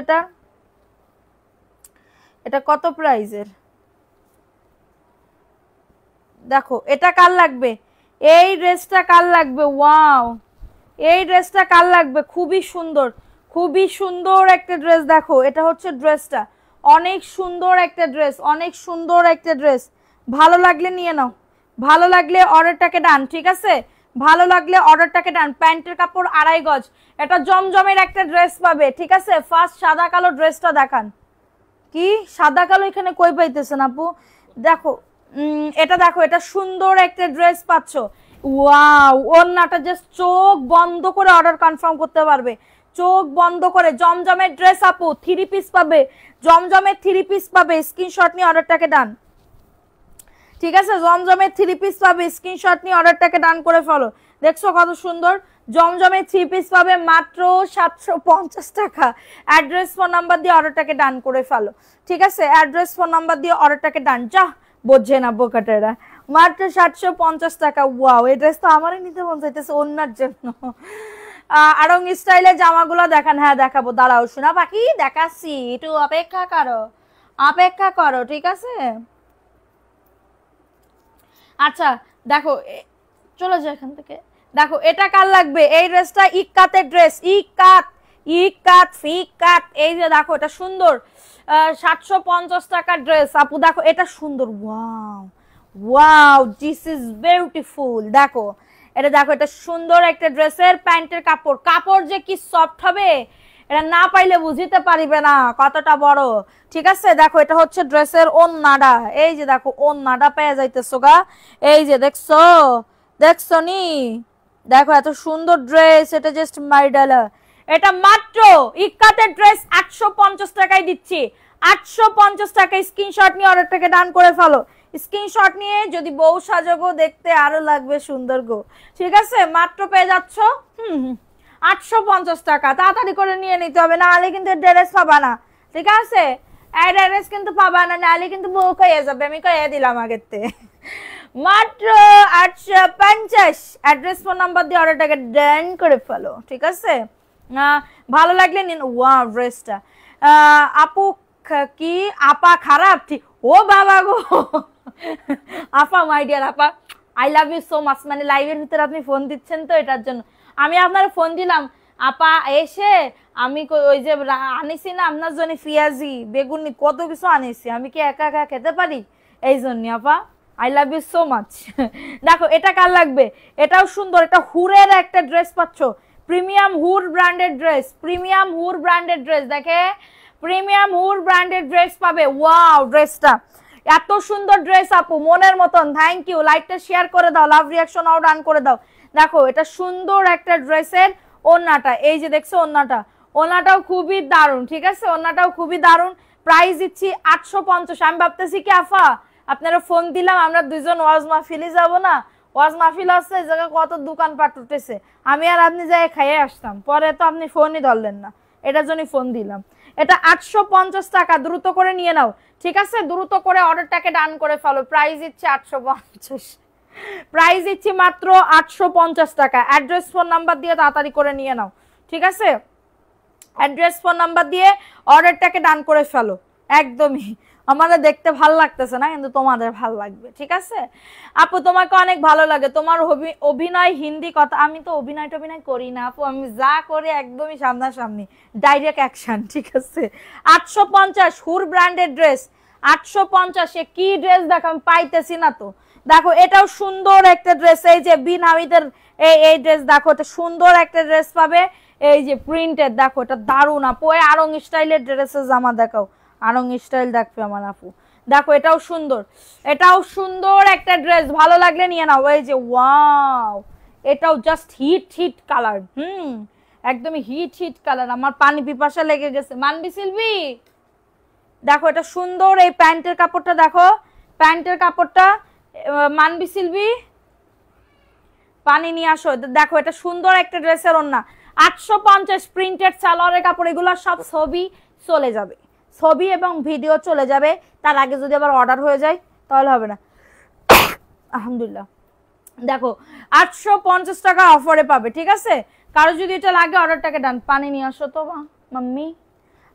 এটা কত প্রাইসের দেখো। এটা কার লাগবে? এই ড্রেসটা কার লাগবে? ওয়াও, এই ড্রেসটা কার লাগবে? খুবই সুন্দর, খুবই সুন্দর একটা ড্রেস। দেখো এটা হচ্ছে ড্রেসটা, অনেক সুন্দর একটা ড্রেস, অনেক সুন্দর একটা ড্রেস। ভালো লাগলে নিয়ে নাও, ভালো লাগলে অর্ডারটাকে ডান, ঠিক আছে ভালো লাগলে অর্ডারটাকে ডান। প্যান্টের কাপড় 2.5 গজ, এটা জমজমের একটা ড্রেস পাবে, ঠিক আছে। ফার্স্ট সাদা কালো ড্রেসটা দেখান। কি সাদা কালো এখানে কই পাইতেছেন আপু? দেখো এটা দেখো, এটা সুন্দর একটা ড্রেস পাচ্ছ। ওয়াও, ওন্নাটা জাস্ট চোখ বন্ধ করে অর্ডার কনফার্ম করতে পারবে, চোখ বন্ধ করে। জমজমের ড্রেস আপু, 3 পিস পাবে, জমজমের 3 পিস পাবে। স্ক্রিনশট নিয়ে অর্ডারটাকে ডান, ঠিক আছে। জমজমের 3 পিস পাবে, স্ক্রিনশট নিয়ে অর্ডারটাকে ডান করে ফেলো। দেখছো কত সুন্দর, জমজমের 3 পিস পাবে মাত্র 750 টাকা। অ্যাড্রেস ফোন নাম্বার দিয়ে অর্ডারটাকে ডান করে ফেলো, ঠিক আছে। অ্যাড্রেস ফোন নাম্বার দিয়ে অর্ডারটাকে ডান, যা বোঝে না বোকাটেরা, মাত্র 750 টাকা। ওয়াও, এই ড্রেস তো আমারই নিতে মন চাইতেছে অন্যার জন্য। আড়ং স্টাইলের জামাগুলো দেখান। হ্যাঁ দেখাবো, দাঁড়াও শোনা পাখি, দেখাচ্ছি, একটু অপেক্ষা করো, অপেক্ষা করো, ঠিক আছে। আচ্ছা দেখো, চলে যায় এখান থেকে। দেখো এটা কার লাগবে? এই ড্রেসটা ইক্কাতের ড্রেস, ইক্কাত ইক্কাত ফিকাত, এই যে দেখো এটা সুন্দর, 750 টাকার ড্রেস আপু। দেখো এটা সুন্দর, wow wow, this is beautiful. দেখো এটা, দেখো এটা সুন্দর একটা ড্রেসের প্যান্টের কাপড়, কাপড় যে কি সফট হবে এটা না পাইলে বুঝিতে পারিবে না কতটা বড়, ঠিক আছে। দেখো এটা হচ্ছে ড্রেসের ওন্নাটা, এই যে দেখো ওন্নাটা পেয়ে যাইতেছো গা, এই যে দেখছো, দেখছো নি, দেখো এত সুন্দর ড্রেস, এটা জাস্ট মাইডালা। এটা মাত্র ইক্কাতের ড্রেস 850 টাকায় দিচ্ছি, 850 টাকায়। স্ক্রিনশট নিয়ে অর্ডারটাকে ডান করে ফেলো। স্ক্রিনশট নিয়ে যদি বউ সাজাগো, দেখতে আরো লাগবে সুন্দর গো, ঠিক আছে। মাত্র পেয়ে যাচ্ছ 850 টাকা, তাড়াতাড়ি করে নিয়ে নিতে হবে, না হলে কিন্তু ড্রেস পাবা না, ঠিক আছে? এই ড্রেস কিন্তু পাবা না, নাহলে কিন্তু বুক হয়ে যাবে, আমি কয়ে দিলাম আগের থেকে। মাত্র 850। অ্যাড্রেস ফোন নাম্বার দিয়ে অর্ডারটাকে ডান করে ফেলো, ঠিক আছে? ভালো লাগলে নিন। ওয়াও ড্রেসটা আপু কি আপা খারাপ? ঠিক, ও বাবা গো আপা, মাই ডিয়ার আপা, I love you so much. মানে লাইভের ভিতরে আপনি ফোন দিচ্ছেন তো, এটার জন্য আমি আপনার ফোন দিলাম। আপা এসে আমি ওই যে আনিছি না আপনার জন্য পেঁয়াজি বেগুনি কত কিছু আনিছি, আমি কি একা একা খেতে পারি? এই জন্য আপা I love you so much. দেখো এটা কার লাগবে, এটাও সুন্দর, এটা হুরের একটা ড্রেস পাচ্ছ, প্রিমিয়াম হুর ব্র্যান্ডেড ড্রেস, প্রিমিয়াম হুর ব্র্যান্ডেড ড্রেস, দেখে প্রিমিয়াম হুর ব্র্যান্ডেড ড্রেস পাবে। ওয়াও ড্রেসটা এত সুন্দর ড্রেস আপু, মনের মতন। থ্যাংক ইউ, লাইকটা শেয়ার করে দাও, লাভ রিয়াকশন আও ডান করে দাও। দেখো এটা সুন্দর একটা ড্রেসের ওন্নাটা, এই যে দেখছো ওন্নাটা, ওন্নাটাও খুবই দারুণ, ঠিক আছে? ওন্নাটাও খুবই দারুণ। প্রাইস দিচ্ছি 850। আমি ভাবতেছি কি আফা আপনারা ফোন দিলাম, আমরা দুইজন ওয়াজ মাহফিলে যাব না, ওয়াজ মাহফিল আছে এই জায়গায় কত দোকানপাট উঠেছে, আমি আর আপনি যাই খাইয়ে আসতাম, পরে তো আপনি ফোনই ধরলেন না, এটার জন্যই ফোন দিলাম। এটা 850 টাকা, দ্রুত করে নিয়ে নাও, ঠিক আছে? দ্রুত করে অর্ডারটাকে ডান করে ফেলো। প্রাইস দিচ্ছি 850, প্রাইস দিচ্ছি মাত্র 850 টাকা। অ্যাড্রেস ফোন নাম্বার দিয়ে তাড়াতাড়ি করে নিয়ে নাও, ঠিক আছে? অ্যাড্রেস ফোন নাম্বার দিয়ে অর্ডারটাকে ডান করে ফেলো। একদমই আমাদের দেখতে ভালো লাগতেছে না, কিন্তু তোমাদের ভালো লাগবে, ঠিক আছে? আপু তোমাকে অনেক ভালো লাগে, তোমার অভিনয় হিন্দি কথা। আমি তো অভিনয় টভিনয় করি না আপু, আমি যা করি একদমই সামনাসামনি ডাইরেক্ট অ্যাকশন, ঠিক আছে? 850 হুর ব্র্যান্ডেড ড্রেস, 850। এ কি ড্রেস দেখো, আমি পাইতেছি না তো। দেখো এটাও সুন্দর একটা ড্রেস, এই যে বিন হামিদের এই ড্রেস দেখো, এটা সুন্দর একটা ড্রেস পাবে, এই যে প্রিন্টেড, দেখো এটা দারুণ আপু। আরং স্টাইলের ড্রেসের জামা দেখাও, আরং স্টাইল দেখবে আমার আপু। দেখো এটাও সুন্দর, এটাও সুন্দর একটা ড্রেস, ভালো লাগলে নিয়ে নাও। এই যে ওয়াও, এটাও জাস্ট হিট হিট কালার, একদমই হিট হিট কালার। আমার পানি পিপাসা লেগে গেছে, মানবি সিলভি? দেখো এটা সুন্দর, এই প্যান্টের কাপড়টা দেখো, প্যান্টের কাপড়টা মানবি সিলভি পানি নিয়ে আসো। দেখো এটা সুন্দর একটা ড্রেসের ওন্না, 850 প্রিন্টেড সালোয়ারের কাপড়। এগুলো সব ছবি চলে যাবে, ছবি এবং ভিডিও চলে যাবে, তার আগে যদি আবার অর্ডার হয়ে যায় তাহলে হবে না। আলহামদুলিল্লাহ। দেখো 850 টাকা অফারে পাবে, ঠিক আছে? কারো যদি এটা লাগে অর্ডারটাকে ডান। পানি নিয়ে আসো তো মাম্মি।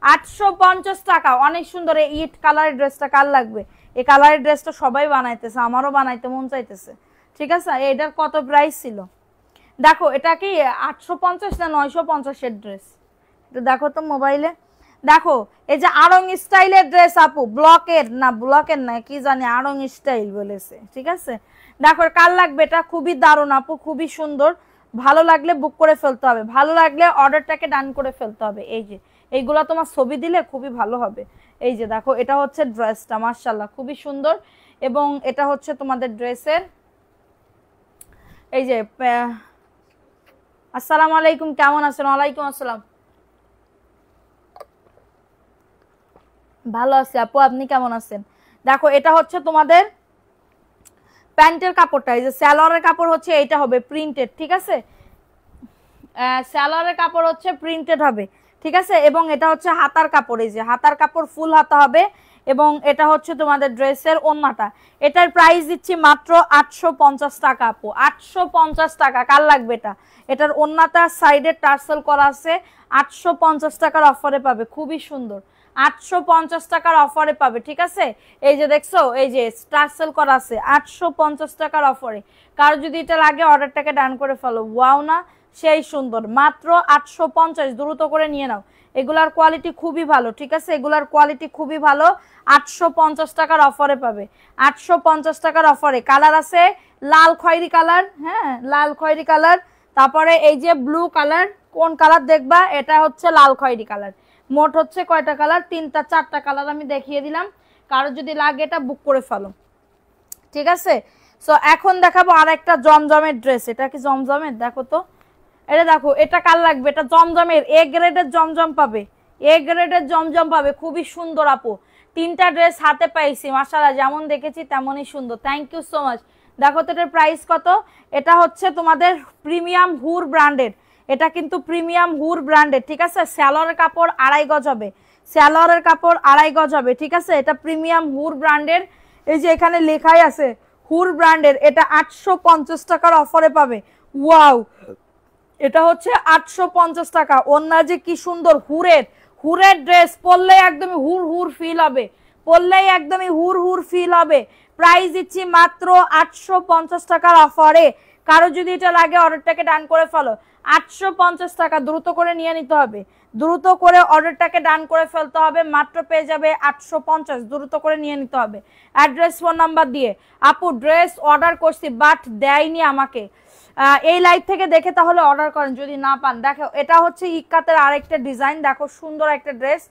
850 টাকা, অনেক সুন্দর। এই ইট কালারের ড্রেসটা কার লাগবে? এই কালারের ড্রেসটা সবাই বানাইতেছে, আমারও বানাইতে মন চাইতেছে, ঠিক আছে? এটার কত প্রাইস ছিল দেখো, এটা কি 850 না 950 এর ড্রেস? এটা দেখো তো মোবাইলে, দেখো এই যে আড়ং স্টাইলের ড্রেস আপু, ব্লকের না কি জানি, আড়ং স্টাইল বলেছে, ঠিক আছে? দেখো কার লাগবে, এটা খুবই দারুণ আপু, খুবই সুন্দর। ভালো লাগলে বুক করে ফেলতে হবে, ভালো লাগলে অর্ডারটাকে ডান করে ফেলতে হবে। এই যে এইগুলা তোমার ছবি দিলে খুবই ভালো হবে। এই যে দেখো এটা হচ্ছে ড্রেসটা, মাশাআল্লাহ খুবই সুন্দর। এবং এটা হচ্ছে তোমাদের ড্রেসের, এই যে আসসালামু আলাইকুম, কেমন আছেন? ওয়ালাইকুম আসসালাম, ভালো আছি আপু, আপনি কেমন আছেন? দেখো এটা হচ্ছে তোমাদের প্যান্টের কাপড়টা, এই যে সালোয়ারের কাপড় হচ্ছে এইটা হবে প্রিন্টেড, ঠিক আছে? সালোয়ারের কাপড় হচ্ছে প্রিন্টেড হবে, ঠিক আছে? এবং এটা হচ্ছে হাতার কাপড়, এই যে হাতার কাপড় ফুল হাতা হবে। এবং এটা হচ্ছে তোমাদের ড্রেসের ওন্নাটা। এটার প্রাইস দিচ্ছি মাত্র 850 টাকা আপু, 850 টাকা। কার লাগবে এটা? এটার ওন্নাটা সাইডে টার্সেল করা আছে, 850 টাকার অফারে পাবে, খুবই সুন্দর। 850 টাকার অফারে পাবে, ঠিক আছে? এই যে দেখছো, এই যে টার্সেল করা আছে, 850 টাকার অফারে। কার যদি এটা লাগে অর্ডারটাকে ডান করে ফেলো। ওয়াও না, সেই সুন্দর, মাত্র 850, দ্রুত করে নিয়ে নাও। এগুলার কোয়ালিটি খুবই ভালো, ঠিক আছে? এগুলার কোয়ালিটি খুবই ভালো। 850 টাকার অফারে পাবে, 850 টাকার অফারে। কালার আছে লাল খয়েরি কালার, হ্যাঁ লাল খয়েরি কালার, তারপরে এই যে ব্লু কালার। কোন কালার দেখবা? এটা হচ্ছে লাল খয়েরি কালার। মোট হচ্ছে কয়টা কালার? 3টা 4টা কালার আমি দেখিয়ে দিলাম। কারো যদি লাগে এটা বুক করে ফেলো, ঠিক আছে? সো এখন দেখাবো আর একটা জমজমের ড্রেস। এটা কি জমজমের? দেখো তো, এটা দেখো, এটা কার লাগবে? এটা জমজমের, এ গ্রেডের জমজম পাবে, এ গ্রেডের জমজম পাবে, খুবই সুন্দর আপু। 3টা ড্রেস হাতে পাইছি, মাশাআল্লাহ, যেমন দেখেছি তেমনই সুন্দর। Thank you so much. দেখো তো এটার প্রাইস কত? এটা হচ্ছে তোমাদের প্রিমিয়াম হুর ব্র্যান্ডের, এটা কিন্তু প্রিমিয়াম হুর ব্র্যান্ডের, ঠিক আছে। স্যালোয়ারের কাপড় 2.5 গজ হবে, স্যালোয়ারের কাপড় 2.5 গজ হবে, ঠিক আছে। এটা প্রিমিয়াম হুর ব্র্যান্ডের, এই যে এখানে লেখাই আছে হুর ব্র্যান্ডের। এটা 850 টাকার অফারে পাবে। ওয়াও, এটা হচ্ছে 850 টাকা। ওন্না যে কি সুন্দর হুরের, হুরের ড্রেস পরলেই একদমই হুর হুর ফিল হবে, পরলেই একদমই হুর হুর ফিল হবে। প্রাইস দিচ্ছি মাত্র 850 টাকার অফারে। কারো যদি এটা লাগে অর্ডারটাকে ডান করে ফেলো। 850 টাকা, দ্রুত করে নিয়ে নিতে হবে, দ্রুত করে অর্ডারটাকে ডান করে ফেলতে হবে। মাত্র পেয়ে যাবে 850, দ্রুত করে নিয়ে নিতে হবে অ্যাড্রেস ফোন নাম্বার দিয়ে। আপু ড্রেস অর্ডার করছি বাট দেয়নি আমাকে, এই লাইভ থেকে দেখে তাহলে অর্ডার করেন যদি না পান। দেখো এটা হচ্ছে ইক্কাতের আরেকটা ডিজাইন, দেখো সুন্দর একটা ড্রেস,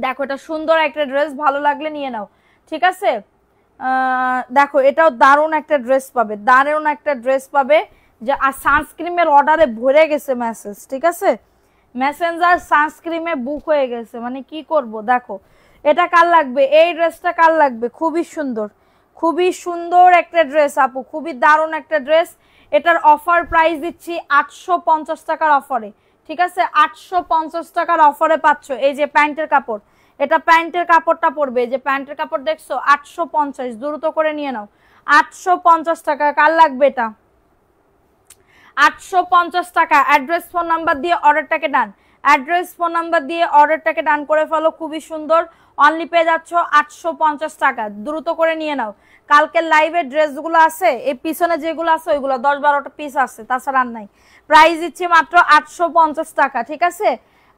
দেখো এটা সুন্দর একটা ড্রেস, ভালো লাগলে নিয়ে নাও, ঠিক আছে। দেখো এটাও দারুণ একটা ড্রেস পাবে, দারুণ একটা ড্রেস পাবে। যে আর সানস্ক্রিমের অর্ডারে ভরে গেছে মেসেজ, ঠিক আছে, মেসেঞ্জার সানস্ক্রিমে বুক হয়ে গেছে, মানে কি করব। দেখো এটা কার লাগবে, এই ড্রেসটা কার লাগবে, খুবই সুন্দর, খুবই সুন্দর একটা ড্রেস আপু, খুবই দারুণ একটা ড্রেস। এটার অফার প্রাইস দিচ্ছি 850 টাকার অফারে, ঠিক আছে। 850 টাকার অফারে পাচ্ছ। এই যে প্যান্টের কাপড়, এটা প্যান্টের কাপড়টা পড়বে, যে প্যান্টের কাপড় দেখছো 850, দ্রুত করে নিয়ে নাও। 850 টাকা, কার লাগবে এটা, 850 টাকা। অ্যাড্রেস ফোন নাম্বার দিয়ে অর্ডারটাকে ডান, অ্যাড্রেস ফোন নাম্বার দিয়ে অর্ডারটাকে ডান করে ফেলো, খুবই সুন্দর। অনলি পেয়ে যাচ্ছ 850 টাকা, দ্রুত করে নিয়ে নাও। কালকের লাইভে ড্রেসগুলো আছে, এই পিছনে যেগুলো আছে ওইগুলো 10-12টা পিস আছে, তাছাড়া আর নাই। প্রাইস দিচ্ছি মাত্র 850 টাকা, ঠিক আছে,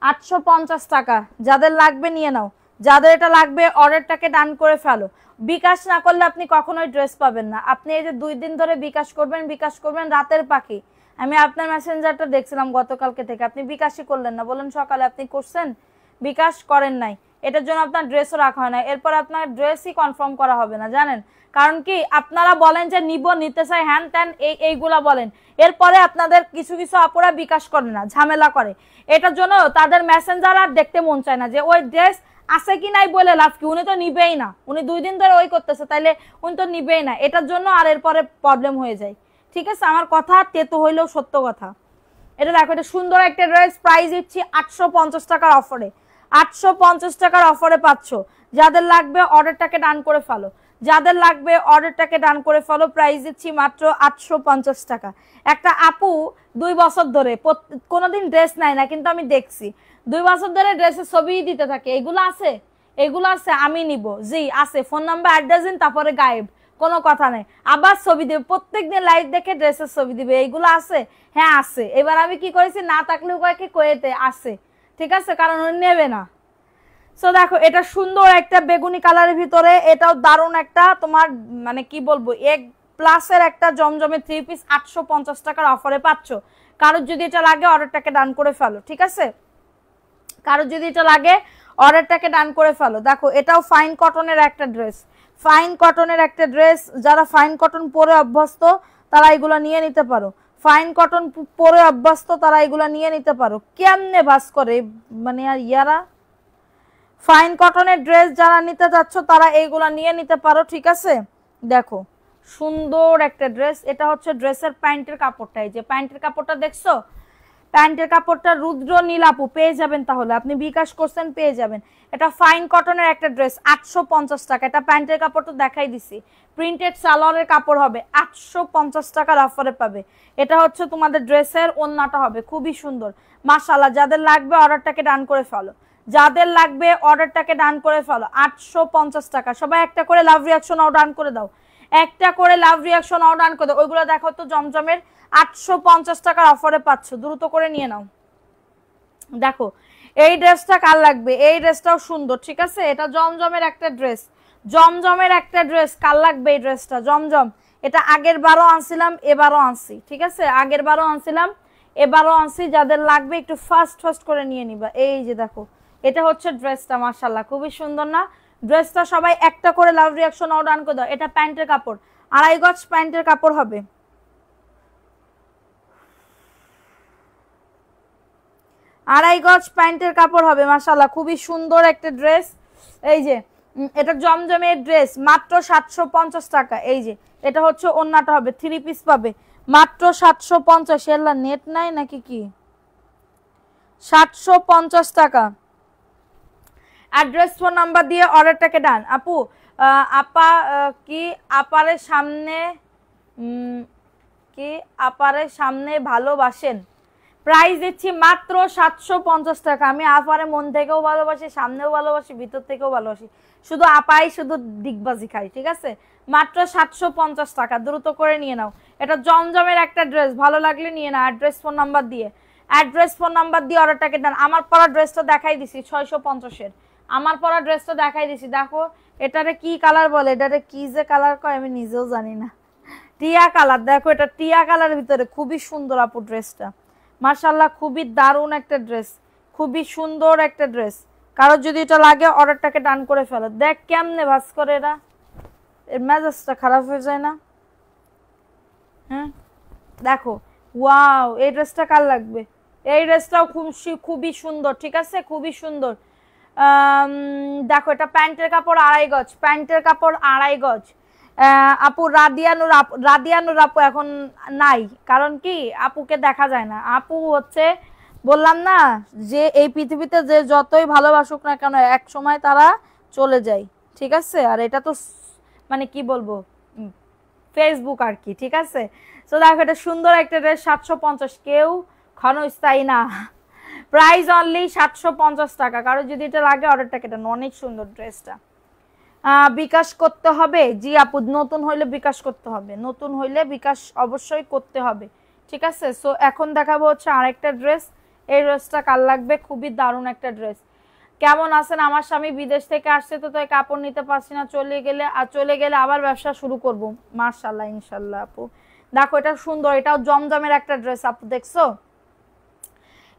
850 টাকা। যাদের লাগবে নিয়ে নাও, যাদের এটা লাগবে অর্ডারটাকে ডান করে ফেলো। বিকাশ না করলে আপনি কখনোই ড্রেস পাবেন না। আপনি এই যে 2 দিন ধরে বিকাশ করবেন, বিকাশ করবেন, রাতের পাখি। আমি আপনার মেসেঞ্জারটা দেখছিলাম গতকালকে থেকে, আপনি বিকাশই করলেন না, বলেন সকালে আপনি করছেন, বিকাশ করেন নাই, এটার জন্য আপনার ড্রেসও রাখা হয় না। এরপর আপনার ড্রেসই কনফার্ম করা হবে না, জানেন কারণ কি, আপনারা বলেন যে নিব, নিতে চাই, হ্যান ত্যান এইগুলা বলেন, এরপরে আপনাদের কিছু কিছু আপুরা বিকাশ করে না, ঝামেলা করে। এটার জন্য তাদের মেসেঞ্জার আর দেখতে মন চায় না, যে ওই ড্রেস আছে কি নাই বলে লাভ কি, উনি তো নিবেই না, উনি 2 দিন ধরে ওই করতেছে, তাইলে উনি তো নিবেই না। এটার জন্য আর এরপরে প্রবলেম হয়ে যায়, ঠিক আছে। আমার কথা তেতো হইলেও সত্য কথা। এটা দেখো, এটা সুন্দর একটা ড্রেস, প্রাইস দিচ্ছি 850 টাকার অফারে, 850 টাকার অফারে পাচ্ছ। যাদের লাগবে অর্ডারটাকে ডান করে ফেলো, যাদের লাগবে অর্ডারটাকে ডান করে ফেলো। প্রাইস দিচ্ছি মাত্র 850 টাকা। একটা আপু 2 বছর ধরে কোনোদিন ড্রেস নাই না, কিন্তু আমি দেখছি 2 বছর ধরে ড্রেসের ছবি দিতে থাকে। এগুলো আছে, এগুলো আছে, আমি নিব, জি আছে, ফোন নাম্বার অ্যাড্রেস দিন, তারপরে গায়েব, কোনো কথা নেই। আবার ছবি দেবে, প্রত্যেকদিন লাইভ দেখে ড্রেসের ছবি দিবে, এইগুলো আছে, হ্যাঁ আছে। এবার আমি কি করেছি, না থাকলেও কয়েকে কয়েতে আছে, ঠিক আছে, কারণ উনি নেবে না। সো দেখো এটা সুন্দর একটা বেগুনি কালারের ভিতরে, এটাও দারুণ একটা তোমার মানে কি বলবো, এক প্লাসের একটা জমজমে 3 পিস 850 টাকার অফারে পাচ্ছ। কারোর যদি এটা লাগে অর্ডারটাকে ডান করে ফেলো, ঠিক আছে, কারোর যদি এটা লাগে অর্ডারটাকে ডান করে ফেলো। দেখো এটাও ফাইন কটনের একটা ড্রেস, ফাইন কটনের একটা ড্রেস। যারা ফাইন কটন পরে অভ্যস্ত তারা এগুলো নিয়ে নিতে পারো, ফাইন কটন পরে অভ্যস্ত তারা এগুলো নিয়ে নিতে পারো। কেমনে বাস করে মানে আর ইয়ারা, ফাইন কটনের ড্রেস যারা নিতে যাচ্ছ তারা এইগুলা নিয়ে নিতে পারো, ঠিক আছে। দেখো সুন্দর একটা ড্রেস, এটা হচ্ছে ড্রেসের প্যান্টের কাপড়টা, এই যে প্যান্টের কাপড়টা দেখছো, প্যান্টের কাপড়টা রুদ্র নীল আপু পেয়ে যাবেন, তাহলে আপনি বিকাশ করছেন পেয়ে যাবেন। এটা ফাইন কটনের একটা ড্রেস, 850 টাকা। এটা প্যান্টের কাপড়টা দেখাই দিছি, প্রিন্টেড সালোয়ারের কাপড় হবে, 850 টাকার অফারে পাবে। এটা হচ্ছে তোমাদের ড্রেসের ওন্নাটা হবে, খুবই সুন্দর মাশাআল্লাহ। যাদের লাগবে অর্ডারটাকে ডান করে ফেলো, যাদের লাগবে অর্ডারটাকে ডান করে ফেলো। 850 টাকা। সবাই একটা করে লাভ রিয়াকশন ডান করে দাও, একটা করে লাভ রিয়াকশন ডান করে দাও। ওইগুলো দেখো তো জমজমের 850 টাকার অফারে পাচ্ছ, দ্রুত করে নিয়ে নাও। দেখো এই ড্রেসটা কার লাগবে, এই ড্রেসটাও সুন্দর, ঠিক আছে। এটা জমজমের একটা ড্রেস, জমজমের একটা ড্রেস, কার লাগবে এই ড্রেসটা, জমজম। এটা আগের বারও আনছিলাম, এবারও আনছি, ঠিক আছে, আগের বারও আনছিলাম, এবারও আনছি। যাদের লাগবে একটু ফাস্ট ফাস্ট করে নিয়ে নিবা। এই যে দেখো এটা হচ্ছে ড্রেসটা, মাশাআল্লাহ খুবই সুন্দর না ড্রেসটা। সবাই একটা করে লাভ রিয়াকশন ডান করে দাও। এটা প্যান্টের কাপড়, 2.5 গজ প্যান্টের কাপড় হবে, 2.5 গজ প্যান্টের কাপড় হবে, মাশাআল্লাহ খুবই সুন্দর একটা ড্রেস। এই যে এটা জমজমের ড্রেস, মাত্র 750 টাকা। এই যে এটা হচ্ছে ওন্নাটা হবে, 3 পিস পাবে, মাত্র 750। এলা নেট নাই নাকি কি? 750 টাকা। অ্যাড্রেস ফোন নাম্বার দিয়ে অর্ডারটাকে ডান। আপু আপা কি আপারে সামনে কি আপারে সামনে ভালোবাসেন? প্রাইস দিচ্ছি মাত্র 750 টাকা। আমি আপারে মন থেকেও ভালোবাসি, সামনেও ভালোবাসি, ভিতর থেকেও ভালোবাসি। শুধু আপাই শুধু ডিগবাজি খাই, ঠিক আছে? মাত্র 750 টাকা, দ্রুত করে নিয়ে নাও। এটা জমজমের একটা ড্রেস, ভালো লাগলে নিয়ে নাও। অ্যাড্রেস ফোন নাম্বার দিয়ে অর্ডারটাকে দেন। আমার পরা ড্রেসটা দেখাই দিছি 650-এর। আমার পরা ড্রেসটা দেখাই দিছি, দেখো এটারে কি কালার বলে, এটারে কি যে কালার কয় আমি নিজেও জানি না। টিয়া কালার, দেখো এটা টিয়া কালারের ভিতরে খুবই সুন্দর আপু ড্রেসটা, মাশাআল্লাহ খুবই দারুণ একটা ড্রেস, খুবই সুন্দর একটা ড্রেস। কারো যদি এটা লাগে অর্ডারটাকে ডান করে ফেলো। দেখ কেমনে ভাস করে এরা, এর মেজাজটা খারাপ হয়ে যায় না? হ্যাঁ দেখো, ওয়াও এই ড্রেসটা কার লাগবে? এই ড্রেসটাও খুবই সুন্দর, ঠিক আছে, খুবই সুন্দর। দেখো এটা প্যান্টের কাপড় 2.5 গজ, প্যান্টের কাপড় 2.5 গজ। আপু রাদিয়ানুর আপু এখন নাই, কারণ কি আপুকে দেখা যায় না। আপু হচ্ছে বললাম না যে এই পৃথিবীতে যে যতই ভালোবাসুক না কেন এক সময় তারা চলে যায়, ঠিক আছে? আর এটা তো মানে কি বলবো, ফেসবুক আর কি, ঠিক আছে? তো দেখো এটা সুন্দর একটা ড্রেস, 750। কেউ ক্ষণস্থায়ী না, প্রাইস অনলি 750 টাকা। কারো যদি এটা লাগে অর্ডারটাকে দেন। অনেক সুন্দর ড্রেসটা। বিকাশ করতে হবে? জি আপু, নতুন হইলে বিকাশ করতে হবে, নতুন হইলে বিকাশ অবশ্যই করতে হবে, ঠিক আছে? সো এখন দেখাবো হচ্ছে আরেকটা ড্রেস। এই ড্রেসটা কার লাগবে? খুবই দারুণ একটা ড্রেস। কেমন আছেন? আমার স্বামী বিদেশ থেকে আসছে, তো তাই কাপড় নিতে পারছি না, চলে গেলে আবার ব্যবসা শুরু করব। মাশাআল্লাহ, ইনশাআল্লাহ আপু। দেখো এটা সুন্দর, এটাও জমজমের একটা ড্রেস আপু, দেখছো?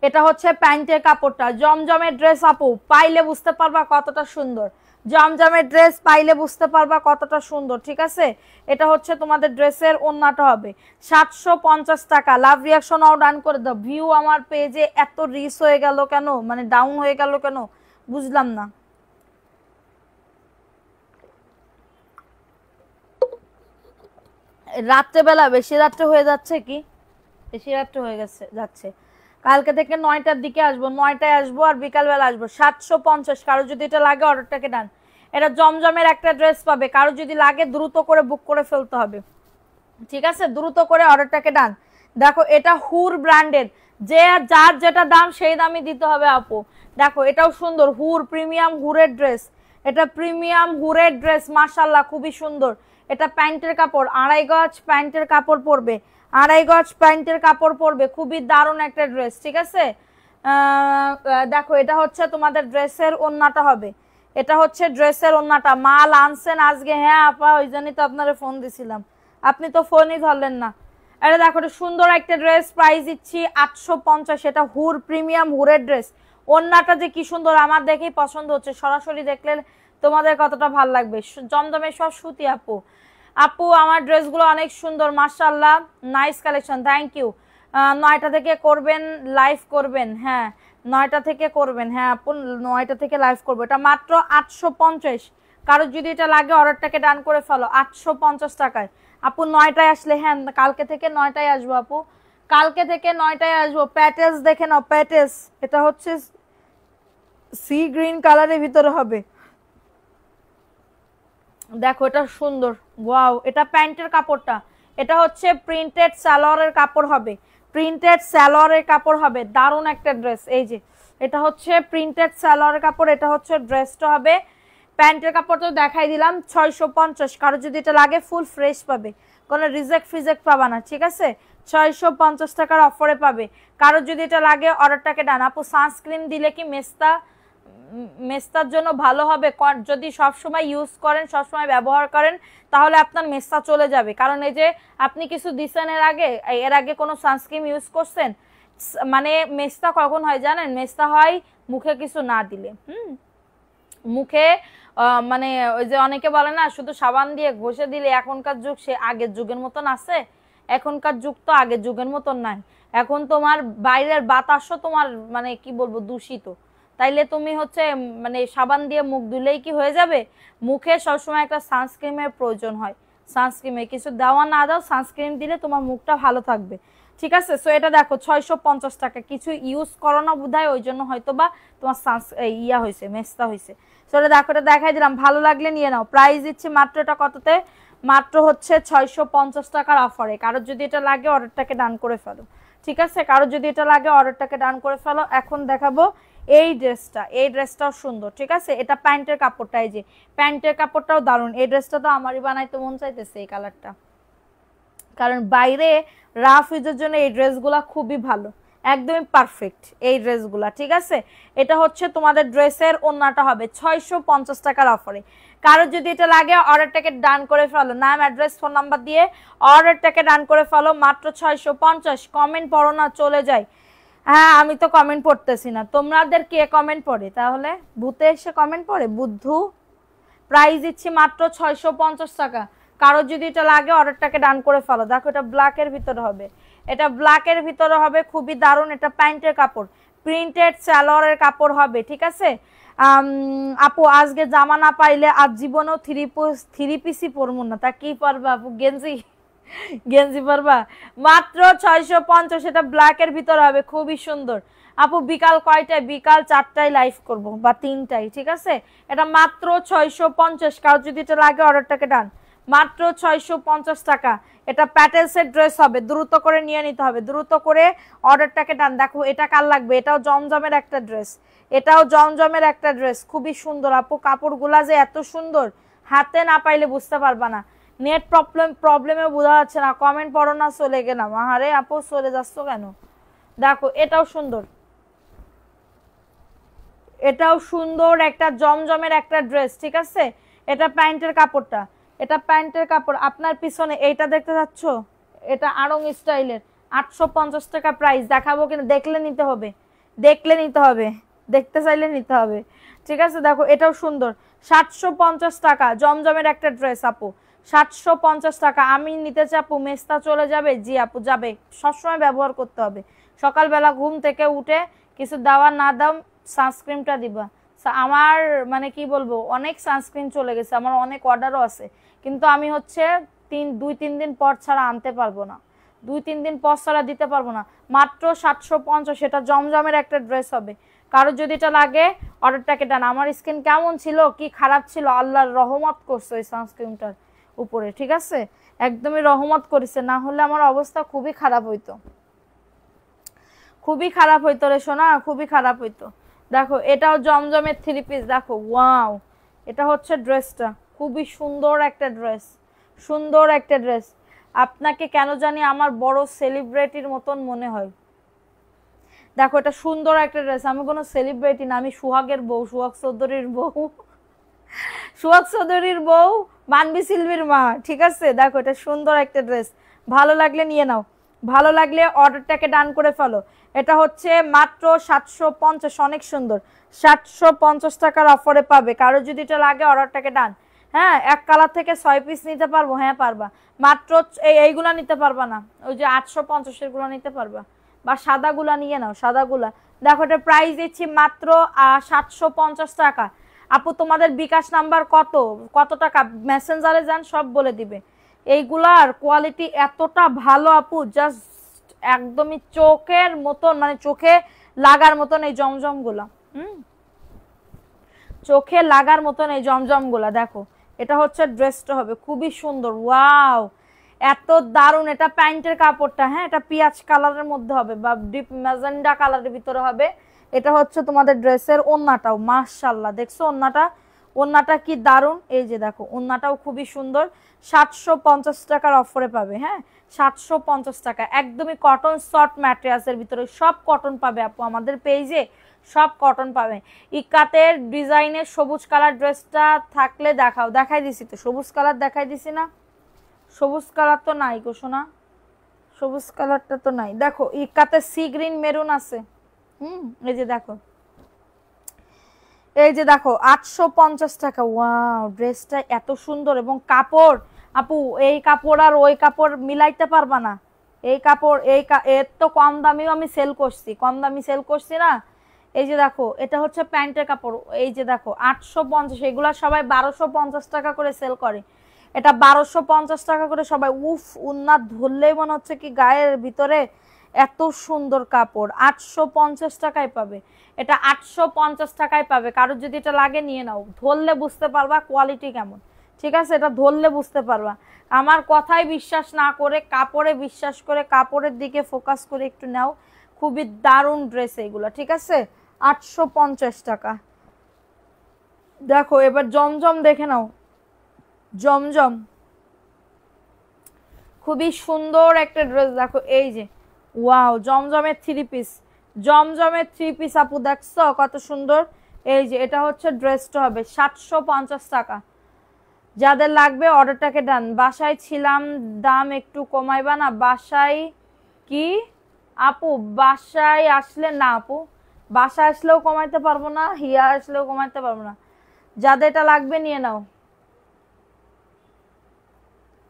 এটা হচ্ছে প্যান্টের কাপড়টা, জমজমের ড্রেস আপু, পাইলে বুঝতে পারবা কতটা সুন্দর। জমজমের ড্রেস পাইলে বুঝতে পারবা কতটা সুন্দর, ঠিক আছে? এটা হচ্ছে তোমাদের ড্রেসের ওন্নাটা হবে 750 টাকা। লাভ রিয়াকশনও ডান করে দাও। ভিউ আমার পেজে এত রিচ হয়ে গেল কেন, মানে ডাউন হয়ে গেল কেন বুঝলাম না। রাত্রেবেলা বেশি রাত্রে হয়ে যাচ্ছে কি, বেশি রাত্রে হয়ে যাচ্ছে। কালকে থেকে 9টার দিকে আসবো, 9টায় আসবো আর বিকালবেলা আসবো। 750। কারো যদি এটা লাগে অর্ডারটাকে ডান। এটা জমজমের একটা ড্রেস পাবে, কারো যদি লাগে দ্রুত করে বুক করে ফেলতে হবে, ঠিক আছে? দ্রুত করে অর্ডারটাকে ডান। দেখো এটা হুর ব্র্যান্ডের, যে যার যেটা দাম সেই দামই দিতে হবে আপু। দেখো এটাও সুন্দর, হুর প্রিমিয়াম হুরের ড্রেস, এটা প্রিমিয়াম হুরের ড্রেস, মাশাআল্লাহ খুবই সুন্দর। এটা প্যান্টের কাপড় 2.5 গজ, প্যান্টের কাপড় পরবে 2.5 গজ, প্যান্টের কাপড় পরবে, খুবই দারুণ একটা ড্রেস, ঠিক আছে? দেখো এটা হচ্ছে তোমাদের ড্রেসের ওন্নাটা হবে, এটা হচ্ছে ড্রেসের ওন্নাটা। মাল আনছেন আজকে? হ্যাঁ আপা, ওই জন্যই তো আপনারা ফোন দিছিলাম, আপনি তো ফোনই ধরলেন না। এটা দেখো এটা সুন্দর একটা ড্রেস, প্রাইস দিচ্ছি 850। এটা হুর প্রিমিয়াম হুরের ড্রেস, ওন্নাটা যে কি সুন্দর, আমার দেখেই পছন্দ হচ্ছে, সরাসরি দেখলে তোমাদের কতটা ভাল লাগবে। জমজমে সব সুতি আপু। আপু আমার ড্রেসগুলো অনেক সুন্দর, মাশাআল্লাহ, নাইস কালেকশন, থ্যাংক ইউ। 9টা থেকে করবেন, লাইভ করবেন? হ্যাঁ 9টা থেকে করবেন, হ্যাঁ আপু 9টা থেকে লাইভ করবো। এটা মাত্র 850। কারো যদি এটা লাগে অর্ডারটাকে ডান করে ফেলো 850 টাকায়। আপু 9টায় আসলে, হ্যাঁ কালকে থেকে 9টায় আসবো আপু, কালকে থেকে 9টায় আসবো। প্যাটেলস দেখে নাও, প্যাটেলস, এটা হচ্ছে সি গ্রিন কালারের ভিতরে হবে। দেখো এটা সুন্দর, ওয়াও। এটা প্যান্টের কাপড়টা, এটা হচ্ছে প্রিন্টেড সালোয়ারের কাপড় হবে, প্রিন্টেড সালোয়ারের কাপড় হবে, দারুণ একটা ড্রেস। এই যে এটা হচ্ছে প্রিন্টেড সালোয়ারের কাপড়, এটা হচ্ছে ড্রেসটা হবে। প্যান্টের কাপড় তো দেখাই দিলাম 650। কারো যদি এটা লাগে ফুল ফ্রেশ পাবে, কোনো রিজেক্ট পাবা না, ঠিক আছে? 650 টাকার অফারে পাবে। কারো যদি এটা লাগে অর্ডারটাকে ডান। আপু সানস্ক্রিন দিলে কি মেস্তার জন্য ভালো হবে? যদি সব সময় ইউজ করেন, সব সময় ব্যবহার করেন, তাহলে আপনার মেস্তা চলে যাবে। কারণ এই যে আপনি কিছু দিছেন এর আগে কোনো সানস্ক্রিন ইউজ করছেন, মানে মেস্তা কখন হয় জানেন? মেস্তা হয় মুখে কিছু না দিলে। মুখে মানে ওই যে অনেকে বলে না শুধু সাবান দিয়ে ঘষে দিলে। এখনকার যুগ সে আগের যুগের মতন আছে? এখনকার যুগ তো আগের যুগের মতন নাই। এখন তোমার বাইরের বাতাসও তোমার মানে কি বলবো দূষিত। তাইলে তুমি হচ্ছে মানে সাবান দিয়ে মুখ ধুলেই কি হয়ে যাবে? মুখে সবসময় একটা সানস্ক্রিনের প্রয়োজন হয়। সানস্ক্রিমে কিছু দেওয়া না দাও, সানস্ক্রিন দিলে তোমার মুখটা ভালো থাকবে, ঠিক আছে। সো এটা দেখো 650 টাকা, কিছু ইউজ করো না বোধহয়, ওই জন্য হয়তো বা তোমার ইয়া হয়েছে, মেস্তা হয়েছে। সো এটা দেখো, এটা দেখাই দিলাম, ভালো লাগলে নিয়ে নাও। প্রাইস দিচ্ছি মাত্র, এটা কততে, মাত্র হচ্ছে 650 টাকার অফারে। কারোর যদি এটা লাগে অর্ডারটাকে ডান করে ফেলো, ঠিক আছে, কারোর যদি এটা লাগে অর্ডারটাকে ডান করে ফেলো। এখন দেখাবো এই ড্রেসটা, এই ড্রেসটাও সুন্দর, ঠিক আছে। এটা প্যান্টের কাপড়টা, এই যে প্যান্টের কাপড়টাও দারুণ। এই ড্রেসটা তো আমারই বানাইতে মন চাইতেছে এই কালারটা, কারণ বাইরে রাফ ইউজের জন্য এই ড্রেসগুলা খুবই ভালো, একদমই পারফেক্ট এই ড্রেসগুলা, ঠিক আছে। এটা হচ্ছে তোমাদের ড্রেসের ওন্নাটা হবে 650 টাকার অফারে। কারোর যদি এটা লাগে অর্ডারটাকে ডান করে ফেলো, নাম অ্যাড্রেস ফোন নাম্বার দিয়ে অর্ডারটাকে ডান করে ফেলো, মাত্র 650। কমেন্ট পড়ো না, চলে যায়। হ্যাঁ আমি তো কমেন্ট পড়তেছি না, তোমাদের কে কমেন্ট পড়ে তাহলে? ভূতে এসে কমেন্ট পড়ে, বুদ্ধু। প্রাইস দিচ্ছি মাত্র 650 টাকা। কারোর যদি এটা লাগে অর্ডারটাকে ডান করে ফেলো। দেখো এটা ব্ল্যাকের ভিতরে হবে, এটা ব্ল্যাকের ভিতরে হবে, খুবই দারুণ। এটা প্যান্টের কাপড়, প্রিন্টেড সালোয়ারের কাপড় হবে, ঠিক আছে। আপু আজকে জামা না পাইলে আজ জীবনেও থ্রি পিসই পরবো না, তা কি পরবা আপু? গেঞ্জি, গেঞ্জি পরবা? মাত্র 650। এটা ব্ল্যাকের ভিতরে হবে, খুবই সুন্দর। আপু বিকাল কয়টায়? বিকাল 4টায় লাইভ করব বা 3টায়, ঠিক আছে। এটা মাত্র 650। কারোর যদি এটা লাগে অর্ডারটাকে ডান, মাত্র 650 টাকা। এটা প্যাটেলসের ড্রেস হবে, দ্রুত করে নিয়ে নিতে হবে, দ্রুত করে অর্ডারটাকে ডান। দেখো এটা কার লাগবে, এটাও জমজমের একটা ড্রেস, এটাও জমজমের একটা ড্রেস, খুবই সুন্দর। আপু কাপড়গুলা যে এত সুন্দর, হাতে না পাইলে বুঝতে পারবা না। নেট প্রবলেমে বোঝা যাচ্ছে না, কমেন্ট পড়ো না, চলে গেলাম। আরে আপু চলে যাচ্ছ কেন? দেখো এটাও সুন্দর, এটাও সুন্দর একটা জমজমের একটা ড্রেস, ঠিক আছে। এটা প্যান্টের কাপড়টা, এটা প্যান্টের কাপড়। আপনার পিছনে এইটা দেখতে যাচ্ছ, এটা আড়ং স্টাইলের, 850 টাকা প্রাইস। দেখাবো কিনা? দেখলে নিতে হবে, দেখলে নিতে হবে, দেখতে চাইলে নিতে হবে, ঠিক আছে। দেখো এটাও সুন্দর, 750 টাকা, জমজমের একটা ড্রেস আপু, 750 টাকা। আমি নিতে চাই আপু, মেস্তা চলে যাবে? জি আপু যাবে, সবসময় ব্যবহার করতে হবে। সকালবেলা ঘুম থেকে উঠে কিছু দেওয়া না দাও, সানস্ক্রিনটা দিবা। আমার মানে কি বলবো, অনেক সানস্ক্রিন চলে গেছে, আমার অনেক অর্ডারও আছে, কিন্তু আমি হচ্ছে 2-3 দিন পর ছাড়া আনতে পারবো না, 2-3 দিন পর ছাড়া দিতে পারবো না। মাত্র 750। সেটা জমজমের একটা ড্রেস হবে। কারো যদি এটা লাগে অর্ডারটাকে ডান। আমার স্কিন কেমন ছিল, কি খারাপ ছিল, আল্লাহর রহমত করছে ওই সানস্ক্রিনটার উপরে, ঠিক আছে, একদমই রহমত করেছে, না হলে আমার অবস্থা খুবই খারাপ হইতো, খুবই খারাপ হইতো রে সোনা, খুবই খারাপ হইতো। দেখো এটাও জমজমের 3 পিস, দেখো ওয়াও, এটা হচ্ছে ড্রেসটা, খুবই সুন্দর একটা ড্রেস, সুন্দর একটা ড্রেস। আপনাকে কেন জানি আমার বড় সেলিব্রিটির মতন মনে হয়। দেখো এটা সুন্দর একটা ড্রেস, আমি কোনো সেলিব্রিটি না, আমি সুহাগের বউ, সুহাগ চৌধুরীর বউ, সুহাগ চৌধুরীর বউ, মানবী সিলভির মা, ঠিক আছে। দেখো এটা সুন্দর একটা ড্রেস, ভালো লাগলে নিয়ে নাও, ভালো লাগলে অর্ডারটাকে ডান করে ফেলো। এটা হচ্ছে মাত্র 750, অনেক সুন্দর, 750 টাকার অফারে পাবে। কারো যদি এটা লাগে অর্ডারটাকে ডান। হ্যাঁ এক কালার থেকে 6 পিস নিতে পারবো? হ্যাঁ পারবা। মাত্র এইগুলা নিতে পারবা না, ওই যে 850 এর নিতে পারবা, বা সাদাগুলা নিয়ে নাও, সাদাগুলা। দেখো এটা প্রাইস দিচ্ছি মাত্র 750 টাকা। আপু তোমাদের বিকাশ নাম্বার কত, কত টাকা? মেসেঞ্জারে যান, সব বলে দিবে। এইগুলার কোয়ালিটি এতটা ভালো আপু, জাস্ট একদমই চোখের মতন, মানে চোখে লাগার মতন এই জমজম গুলা, চোখে লাগার মতন এই জমজম গুলা। দেখো এটা হচ্ছে ড্রেসটা হবে, খুবই সুন্দর, ওয়াও এত দারুণ। এটা প্যান্টের কাপড়টা, হ্যাঁ এটা পিঁয়াজ কালারের মধ্যে হবে বা ডিপ ম্যাজেন্ডা কালারের ভিতরে হবে। এটা হচ্ছে তোমাদের ড্রেসের ওন্নাটাও, মাশাআল্লাহ দেখছো ওন্নাটা, ওন্নাটা কি দারুণ। এই যে দেখো ওন্নাটাও খুবই সুন্দর, 750 টাকার অফারে পাবে। হ্যাঁ 750 টাকা, একদমই কটন সফট ম্যাটেরিয়ালসের ভিতরে, সব কটন পাবে আপু আমাদের পেজে, সব কটন পাবে। ইকাতের ডিজাইনের সবুজ কালার ড্রেসটা থাকলে দেখাও। দেখাই দিছি তো, সবুজ কালার দেখাই দিছি না? সবুজ কালার তো নাই গো সোনা, সবুজ কালারটা তো নাই। দেখো ইকাতে সি গ্রিন মেরুন আছে, এই যে দেখো, এই যে দেখো 850 টাকা। ওয়াও ড্রেসটা এত সুন্দর, এবং কাপড় আপু এই কাপড় আর ওই কাপড় মিলাইতে পারবা না। এই কাপড় এর তো কম দামিও আমি সেল করছি, কম দামি সেল করছি না। এই যে দেখো এটা হচ্ছে প্যান্টের কাপড়, এই যে দেখো 850, এগুলা সবাই 1250 টাকা করে সেল করে। এটা 1250 টাকা করে সবাই। উফ, উন্নাত ধরলেই মনে হচ্ছে কি গায়ের ভিতরে এত সুন্দর কাপড়। 850 টাকায় পাবে, এটা 850 টাকায় পাবে। কারোর যদি এটা লাগে নিয়ে নাও, ধরলে বুঝতে পারবা কোয়ালিটি কেমন, ঠিক আছে? এটা ধরলে বুঝতে পারবা। আমার কথায় বিশ্বাস না করে কাপড়ে বিশ্বাস করে, কাপড়ের দিকে ফোকাস করে একটু নাও। খুবই দারুণ ড্রেস এইগুলো, ঠিক আছে? 850 টাকা। দেখো এবার জমজম দেখে নাও, জমজম খুবই সুন্দর একটা ড্রেস। দেখো এই যে, ওয়াও, জমজমের 3 পিস, জমজমের 3 পিস আপু দেখছো কত সুন্দর। এই যে এটা হচ্ছে ড্রেসটা হবে 750 টাকা। যাদের লাগবে অর্ডারটাকে ডান। বাসায় ছিলাম, দাম একটু কমাইবা না? বাসায় কি আপু? বাসায় আসলে না আপু, বাসায় আসলেও কমাইতে পারবো না, হিয়া আসলেও কমাইতে পারবো না। যাদের এটা লাগবে নিয়ে নাও।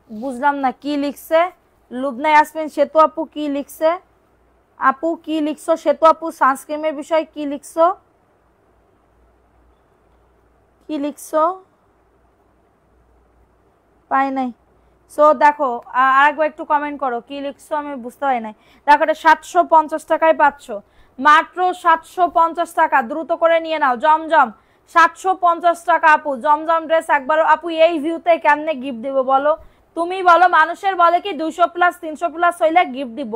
বুঝলাম না কি লিখছে লুবনা ইয়াসমিন সেতু আপু, কি লিখছে আপু? কি লিখছো সেতু আপু? সানস্ক্রিনের বিষয় কি লিখছো? কি লিখছো পাই নাই। সো দেখো আরেকবার একটু কমেন্ট করো কি লিখছো, আমি বুঝতে পারি নাই। দেখো এটা 750 টাকায় পাচ্ছ, মাত্র 750 টাকা। দ্রুত করে নিয়ে নাও। জমজম 750 টাকা আপু, জমজম ড্রেস একবার। আপু এই ভিউতে কেমনে গিফট দিব বলো? তুমি বলো। মানুষের বলে কি 200 প্লাস 300 প্লাস হইলে গিফট দিব,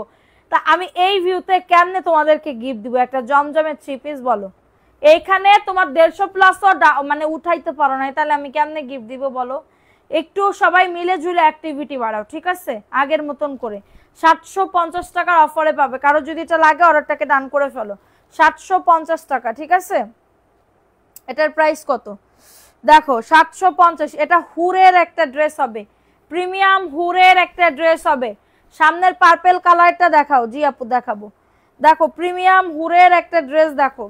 তা আমি এই ভিউতে কেমনে তোমাদেরকে গিফট দিব একটা জমজমের 3 পিস বলো? এইখানে তোমার 150 প্লাস মানে উঠাইতে পারো না, তাহলে আমি কেমনে গিফট দিব বলো? একটু সবাই মিলে ঝুলে অ্যাক্টিভিটি বাড়াও, ঠিক আছে? আগের মতন করে 750 টাকার অফারে পাবে। কারো যদি এটা লাগে অর্ডারটাকে ডান করে ফেলো। 750 টাকা, ঠিক আছে? এটার প্রাইস কত দেখো, 750। এটা হুরের একটা ড্রেস হবে, প্রিমিয়াম হুরের একটা ড্রেস হবে। সামনের পার্পল কালারটা দেখাও। জি আপু দেখাবো। দেখো প্রিমিয়াম হুরের একটা ড্রেস, দেখো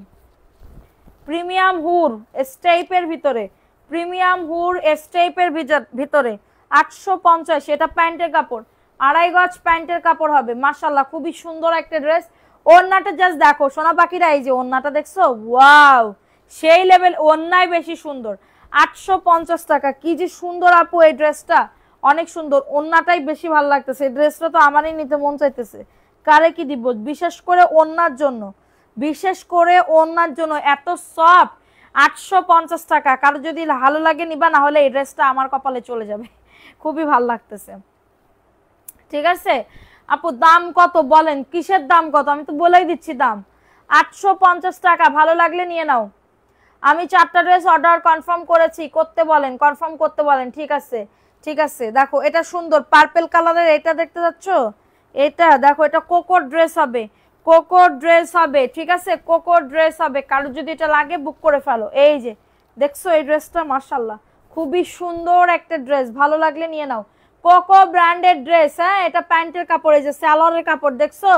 প্রিমিয়াম হুর স্টেপের ভিতরে, প্রিমিয়াম হুর স্টেপের ভিতরে 850। এটা প্যান্টের কাপড়, 2.5 গজ প্যান্টের কাপড় হবে। মাশাআল্লাহ খুবই সুন্দর একটা ড্রেস। ওড়নাটা জাস্ট দেখো সোনা পাখিরা, এই যে ওড়নাটা দেখছো, ওয়াও সেই লেভেল। ওড়নাই বেশি সুন্দর। 850 টাকা, কি যে সুন্দর আপু এই ড্রেসটা, অনেক সুন্দর। ওড়নাটাই বেশি ভালো লাগতেছে। এই ড্রেসটা তো আমারই নিতে মন চাইতেছে। কারে কি দিব? বিশেষ করে ওড়নার জন্য, বিশেষ করে ওড়নার জন্য এত সফট। 850 টাকা। কারো যদি ভালো লাগে নিবা, না হলে এই ড্রেসটা আমার কপালে চলে যাবে। খুবই ভালো লাগতেছে, ঠিক আছে আপু? দাম কত বলেন? কিসের দাম কত? আমি তো বলেই দিচ্ছি দাম 850 টাকা। ভালো লাগলে নিয়ে নাও। আমি 4টা ড্রেস অর্ডার কনফার্ম করেছি, করতে বলেন, কনফার্ম করতে বলেন, ঠিক আছে? ঠিক আছে। দেখো এটা সুন্দর পার্পল কালারের, এটা দেখতে পাচ্ছ? এটা দেখো, এটা কোকো ড্রেস হবে, কোকো ড্রেস হবে, ঠিক আছে? কোকো ড্রেস হবে। কারো যদি এটা লাগে বুক করে ফেলো। এই যে দেখছো এই ড্রেসটা, মাশাআল্লাহ খুবই সুন্দর একটা ড্রেস। ভালো লাগলে নিয়ে নাও। কোকো ব্র্যান্ডের ড্রেস, হ্যাঁ এটা প্যান্টের কাপড়। এই যে সালোয়ারের কাপড় দেখছো,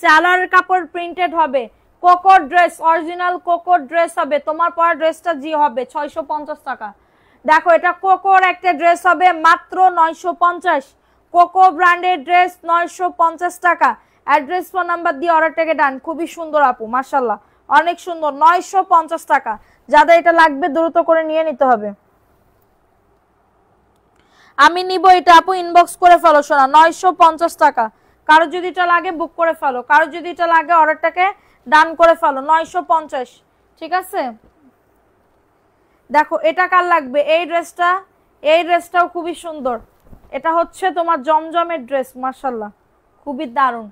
সালোয়ারের কাপড় প্রিন্টেড হবে। Cocoa dress, original cocoa dress হবে। তোমার পরা ড্রেসটা জি হবে 650 টাকা। দেখো এটা কোকোর একটা ড্রেস হবে মাত্র 950। কোকো ব্র্যান্ডের ড্রেস 950 টাকা। অ্যাড্রেস ফোন নাম্বার দিয়ে অর্ডারটাকে ডান। খুবই সুন্দর আপু, মাশাআল্লাহ অনেক সুন্দর। 950 টাকা। যাদের এটা লাগবে দ্রুত করে নিয়ে নিতে হবে। আমি নিব এটা আপু, ইনবক্স করে ফেলো সোনা। 950 টাকা। কারো যদি এটা লাগে বুক করে ফেলো, কারো যদি এটা লাগে অর্ডারটাকে ডান করে ফেলো। 950, ঠিক আছে? দেখো এটা কার লাগবে? এই ড্রেসটা, এই ড্রেসটাও খুবই সুন্দর। এটা হচ্ছে তোমার জমজমের ড্রেস, মাশাআল্লাহ খুবই দারুণ।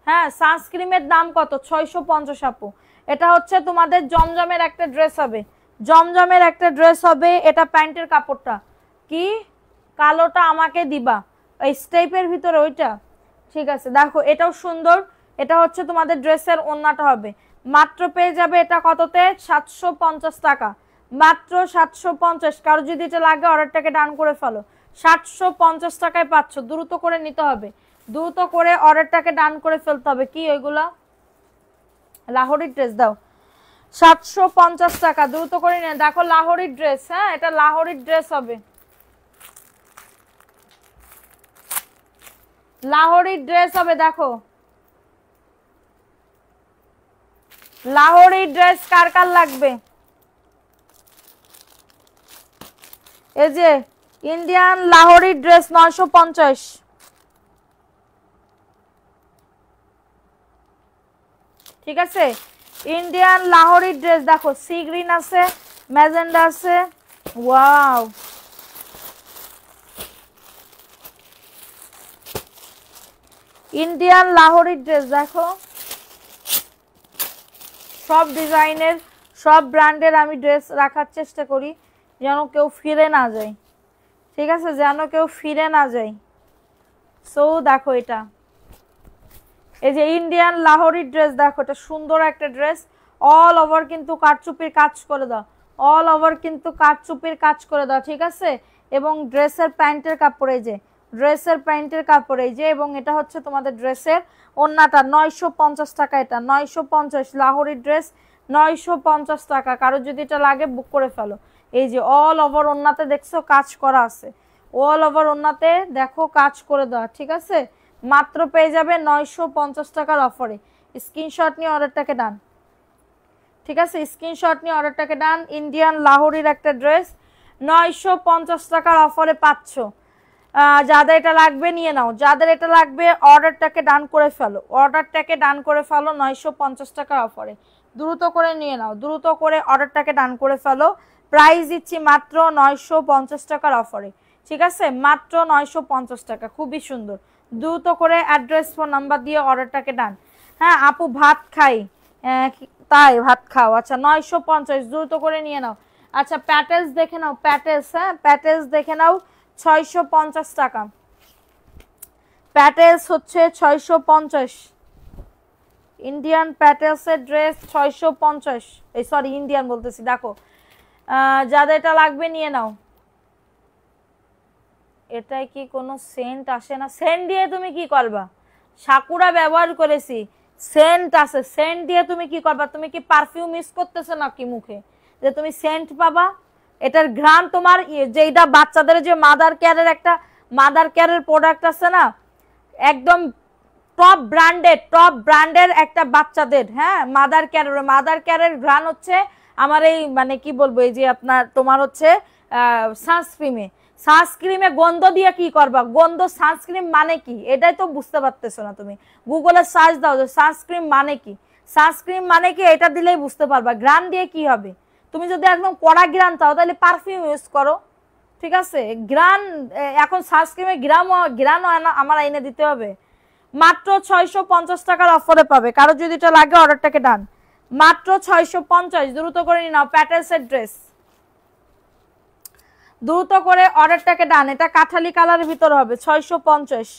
হ্যাঁ সানস্ক্রিনের দাম কত? 650 আপু। এটা হচ্ছে তোমাদের জমজমের একটা ড্রেস হবে, জমজমের একটা ড্রেস হবে। এটা প্যান্টের কাপড়টা কি কালোটা আমাকে দিবা, এই স্টেপের ভিতরে ওইটা, ঠিক আছে? দেখো এটাও সুন্দর। এটা হচ্ছে তোমাদের ড্রেসের ওড়নাটা হবে। মাত্র পেয়ে যাবে এটা কততে? 750 টাকা, মাত্র 750। কারো যদি এটা লাগে অর্ডারটাকে ডান করে ফেলো। 750 টাকায় পাচ্ছ। দ্রুত করে নিতে হবে, দ্রুত করে অর্ডারটাকে ডান করে ফেলতে হবে। কি ওইগুলা? লাহোরি ড্রেস দাও। 750 টাকা, দ্রুত করে নিয়ে। দেখো লাহোরি ড্রেস, হ্যাঁ এটা লাহোরি ড্রেস হবে, লাহোরি ড্রেস হবে। দেখো লাহোরি ড্রেস কার কার লাগবে? এই যে ইন্ডিয়ান লাহোরি ড্রেস 950। ঠিক আছে, ইন্ডিয়ান লাহোরি ড্রেস দেখো, সি গ্রিন আছে, ম্যাজেন্ডা আছে, ওয়াও। ইন্ডিয়ান লাহোরি ড্রেস দেখো, সব ডিজাইনের সব ব্র্যান্ডের আমি ড্রেস রাখার চেষ্টা করি যেন কেউ ফিরে না যায়। ঠিক আছে, যেন কেউ ফিরে না যায়। সো দেখো এটা, এই যে ইন্ডিয়ান লাহোরি ড্রেস দেখো, এটা সুন্দর একটা ড্রেস, অল ওভার কিন্তু কাটচুপির কাজ করে দাও, অল ওভার কিন্তু কাটচুপির কাজ করে দাও। ঠিক আছে, এবং ড্রেসের প্যান্টের কাপড়, এই যে ড্রেসের প্যান্টের কাপড় এই যে, এবং এটা হচ্ছে তোমাদের ড্রেসের ওন্নাটা। 950 টাকা, এটা 950 লাহোরি ড্রেস, 950 টাকা। কারো যদি এটা লাগে বুক করে ফেলো। এই যে অল ওভার ওন্নাতে দেখছো কাজ করা আছে, অল ওভার ওন্নাতে দেখো কাজ করে দেওয়া। ঠিক আছে, মাত্র পেয়ে যাবে 950 টাকার অফারে। স্ক্রিনশট নিয়ে অর্ডারটাকে ডান। ঠিক আছে, স্ক্রিনশট নিয়ে অর্ডারটাকে ডান। ইন্ডিয়ান লাহোরির একটা ড্রেস 950 টাকার অফারে পাচ্ছ। যাদের এটা লাগবে নিয়ে নাও, যাদের এটা লাগবে অর্ডারটাকে ডান করে ফেলো, অর্ডারটাকে ডান করে ফেলো 950 টাকার অফারে। দ্রুত করে নিয়ে নাও, দ্রুত করে অর্ডারটাকে ডান করে ফেলো। প্রাইস দিচ্ছি মাত্র 950 টাকার অফারে। ঠিক আছে, মাত্র 950 টাকা, খুবই সুন্দর। দ্রুত করে অ্যাড্রেস ফোন নাম্বার দিয়ে অর্ডারটাকে ডান। হ্যাঁ আপু ভাত খাই, তাই ভাত খাও, আচ্ছা 950, দ্রুত করে নিয়ে নাও। আচ্ছা প্যাটেলস দেখে নাও, প্যাটেলস, হ্যাঁ প্যাটেলস দেখে নাও, 650 টাকা। প্যাটেলস হচ্ছে 650, ইন্ডিয়ান প্যাটেলসের ড্রেস 650, এই সরি ইন্ডিয়ান বলতেছি। দেখো যাদের এটা লাগবে নিয়ে নাও। এটাই কি কোনো সেন্ট আসে না? সেন্ট দিয়ে তুমি কি করবা? সাকুরা ব্যবহার করেছি, সেন্ট আছে, সেন্ট দিয়ে তুমি কি করবা? তুমি কি পারফিউম ইউজ করতেছো নাকি মুখে যে তুমি সেন্ট পাবা? এটার ঘ্রাণ তোমার, যেটা বাচ্চাদের যে মাদার কেয়ারের একটা মাদার কেয়ারের প্রোডাক্ট আছে না, একদম টপ ব্র্যান্ডের একটা বাচ্চাদের, হ্যাঁ মাদার কেয়ারের ঘ্রাণ হচ্ছে আমার এই, মানে কি বলবো, এই যে আপনার তোমার হচ্ছে সানস্ক্রিমে গন্ধ দিয়ে কি করবা? গন্ধ সানস্ক্রিন মানে কি এটাই তো বুঝতে পারতেছো না তুমি। গুগলে সার্চ দাও যে সানস্ক্রিন মানে কি, সানস্ক্রিন মানে কি, এটা দিলেই বুঝতে পারবা। গ্রান দিয়ে কি হবে? তুমি যদি একদম কড়া গ্রান চাও তাহলে পারফিউম ইউজ করো। ঠিক আছে, গ্রান এখন সানস্ক্রিমে গ্রান আমার এনে দিতে হবে। মাত্র 650 টাকার অফারে পাবে। কারো যদি এটা লাগে অর্ডারটাকে ডান, মাত্র 650, দ্রুত করে নিয়ে নাও। প্যাটেলসের ড্রেস, দ্রুত করে অর্ডারটাকে ডান। এটা কাঠালি কালারের ভিতরে হবে, 650।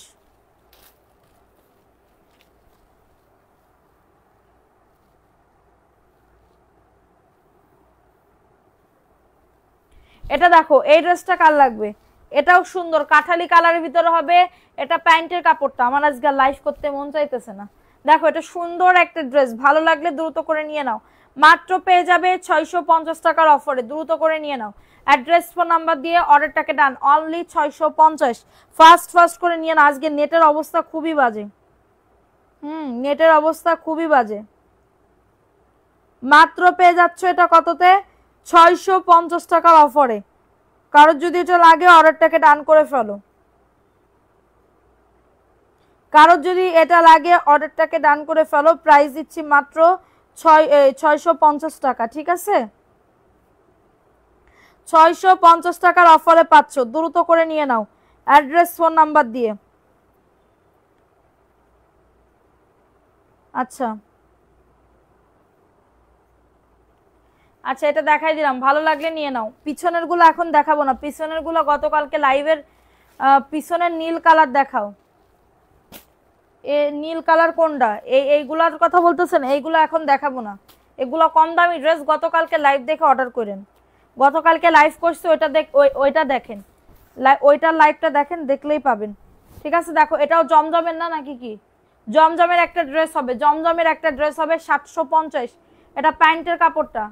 এটা দেখো, এই ড্রেসটা কার লাগবে? এটাও সুন্দর, কাঠালি কালারের ভিতরে হবে। এটা প্যান্টের কাপড়টা, আমার আজকে লাইভ করতে মন চাইতেছে না। দেখো এটা সুন্দর একটা ড্রেস, ভালো লাগলে দ্রুত করে নিয়ে নাও। মাত্র পেয়ে যাবে 650 টাকার অফারে, দ্রুত করে নিয়ে নাও। অ্যাড্রেস ফোন নাম্বার দিয়ে অর্ডারটাকে ডান, অনলি 650। ফাস্ট করে নিয়ে নাও। আজকে নেটের অবস্থা খুবই বাজে, নেটের অবস্থা খুবই বাজে। মাত্র পেয়ে যাচ্ছ এটা কততে? 650 টাকার অফারে। কারোর যদি এটা লাগে অর্ডারটাকে ডান করে ফেলো, কারোর যদি এটা লাগে অর্ডারটাকে ডান করে ফেলো। প্রাইস দিচ্ছি মাত্র 650 টাকা। ঠিক আছে, 650 টাকার অফারে পাচ্ছ, দ্রুত করে নিয়ে নাও অ্যাড্রেস ফোন নাম্বার দিয়ে। আচ্ছা আচ্ছা, এটা দেখাই দিলাম, ভালো লাগলে নিয়ে নাও। পিছনের গুলো এখন দেখাবো না, পিছনের গুলো গতকালকে লাইভের পিছনের নীল কালার দেখাও। নীল কালার কোনটা? এইগুলার কথা বলতেছেন? এইগুলো এখন দেখাবো না, এগুলো কম দামি ড্রেস, গতকালকে লাইভ দেখে অর্ডার করেন। গতকালকে লাইভ করছে ওইটা দেখেন, ওইটার লাইভটা দেখেন, দেখলেই পাবেন। ঠিক আছে, দেখো এটাও জমজমের না নাকি? কি জমজমের একটা ড্রেস হবে, জমজমের একটা ড্রেস হবে 750। এটা প্যান্টের কাপড়টা,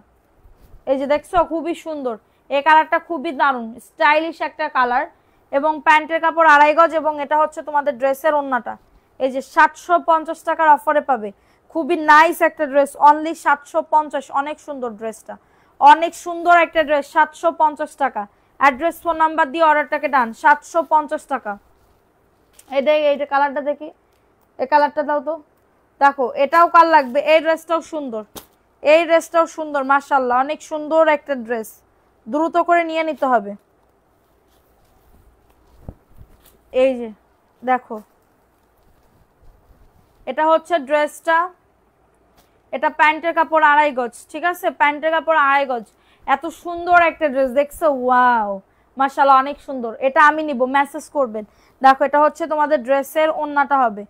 এই যে দেখছো খুবই সুন্দর, এই কালারটা খুবই দারুণ স্টাইলিশ একটা কালার, এবং প্যান্টের কাপড় 2.5 গজ, এবং এটা হচ্ছে তোমাদের ড্রেসের ওন্নাটা। এই যে 750 টাকার অফারে পাবে, খুবই নাইস একটা ড্রেস, অনলি 750। অনেক সুন্দর ড্রেসটা, অনেক সুন্দর একটা ড্রেস, 750 টাকা। অ্যাড্রেস ফোন নাম্বার দিয়ে অর্ডারটাকে ডান। 750 টাকা। এইটা কালারটা দেখি, এই কালারটা দাও তো। দেখো এটাও কাল লাগবে, এই ড্রেসটাও সুন্দর, এই ড্রেসটাও সুন্দর, মাশাআল্লাহ অনেক সুন্দর একটা ড্রেস, দ্রুত করে নিয়ে নিতে হবে। এই যে দেখো, এটা হচ্ছে ড্রেসটা, এটা প্যান্টের কাপড় 2.5 গজ, ঠিক আছে, প্যান্টের কাপড় 2.5 গজ। এত সুন্দর একটা ড্রেস দেখছো, ওয়াও মাশাআল্লাহ অনেক সুন্দর। এটা আমি নিব, মেসেজ করবেন। দেখো এটা হচ্ছে তোমাদের ড্রেসের ওন্নাটা হবে,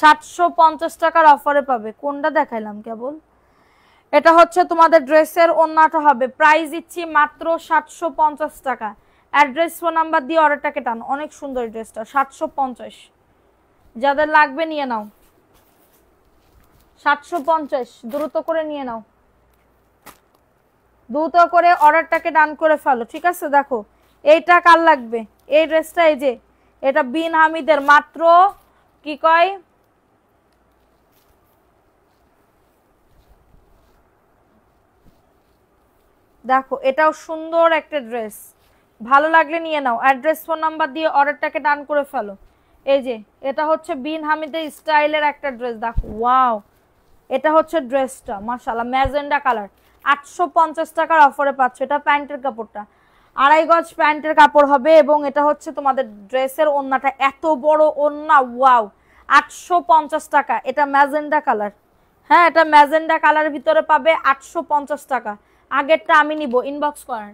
750 টাকার অফারে পাবে। কোনটা দেখাইলাম কেবল, এটা হচ্ছে তোমাদের ড্রেসের ওন্নাটা হবে, প্রাইস দিচ্ছি মাত্র 750 টাকা। অ্যাড্রেস ফোন নাম্বার দিয়ে অর্ডারটাকে টান। অনেক সুন্দর ড্রেসটা, 750। যাদের লাগবে নিয়ে নাও, 750, দ্রুত করে নিয়ে নাও, দ্রুত করে অর্ডারটাকে ডান করে ফেলো, ঠিক আছে। দেখো এইটা কার লাগবে, এই ড্রেসটা, এই যে এটা বিন হামিদের, মাত্র কি কয়, দেখো এটাও সুন্দর একটা ড্রেস, ভালো লাগলে নিয়ে নাও। অ্যাড্রেস ফোন নাম্বার দিয়ে অর্ডারটাকে ডান করে ফেলো। এই যে এটা হচ্ছে বিন হামিদের স্টাইলের একটা ড্রেস, দেখো ওয়াও, এটা হচ্ছে ড্রেসটা মাশাআল্লাহ ম্যাজেন্ডা কালার, 850 টাকার অফারে পাচ্ছ। এটা প্যান্টের কাপড়টা 2.5 গজ প্যান্টের কাপড় হবে, এবং এটা হচ্ছে তোমাদের ড্রেসের ওন্নাটা, এত বড় ওন্না, ওয়াও, 850 টাকা। এটা ম্যাজেন্ডা কালার, হ্যাঁ এটা ম্যাজেন্ডা কালারের ভিতরে পাবে 850 টাকা। আগেরটা আমি নিব, ইনবক্স করেন।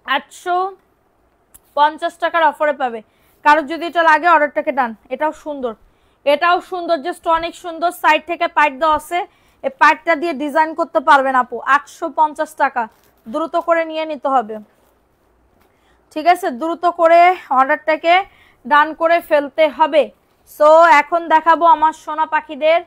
850 টাকার অফারে পাবে, কারো যদি এটা লাগে অর্ডারটাকে ডান। এটাও সুন্দর, এটাও সুন্দর, জাস্ট অনেক সুন্দর, সাইড থেকে পাইট দেওয়া আছে, এই পাইটটা দিয়ে ডিজাইন করতে পারবেন আপু। 850 টাকা, দ্রুত করে নিয়ে নিতে হবে, ঠিক আছে, দ্রুত করে অর্ডারটাকে ডান করে ফেলতে হবে। সো এখন দেখাবো আমার সোনা পাখিদের,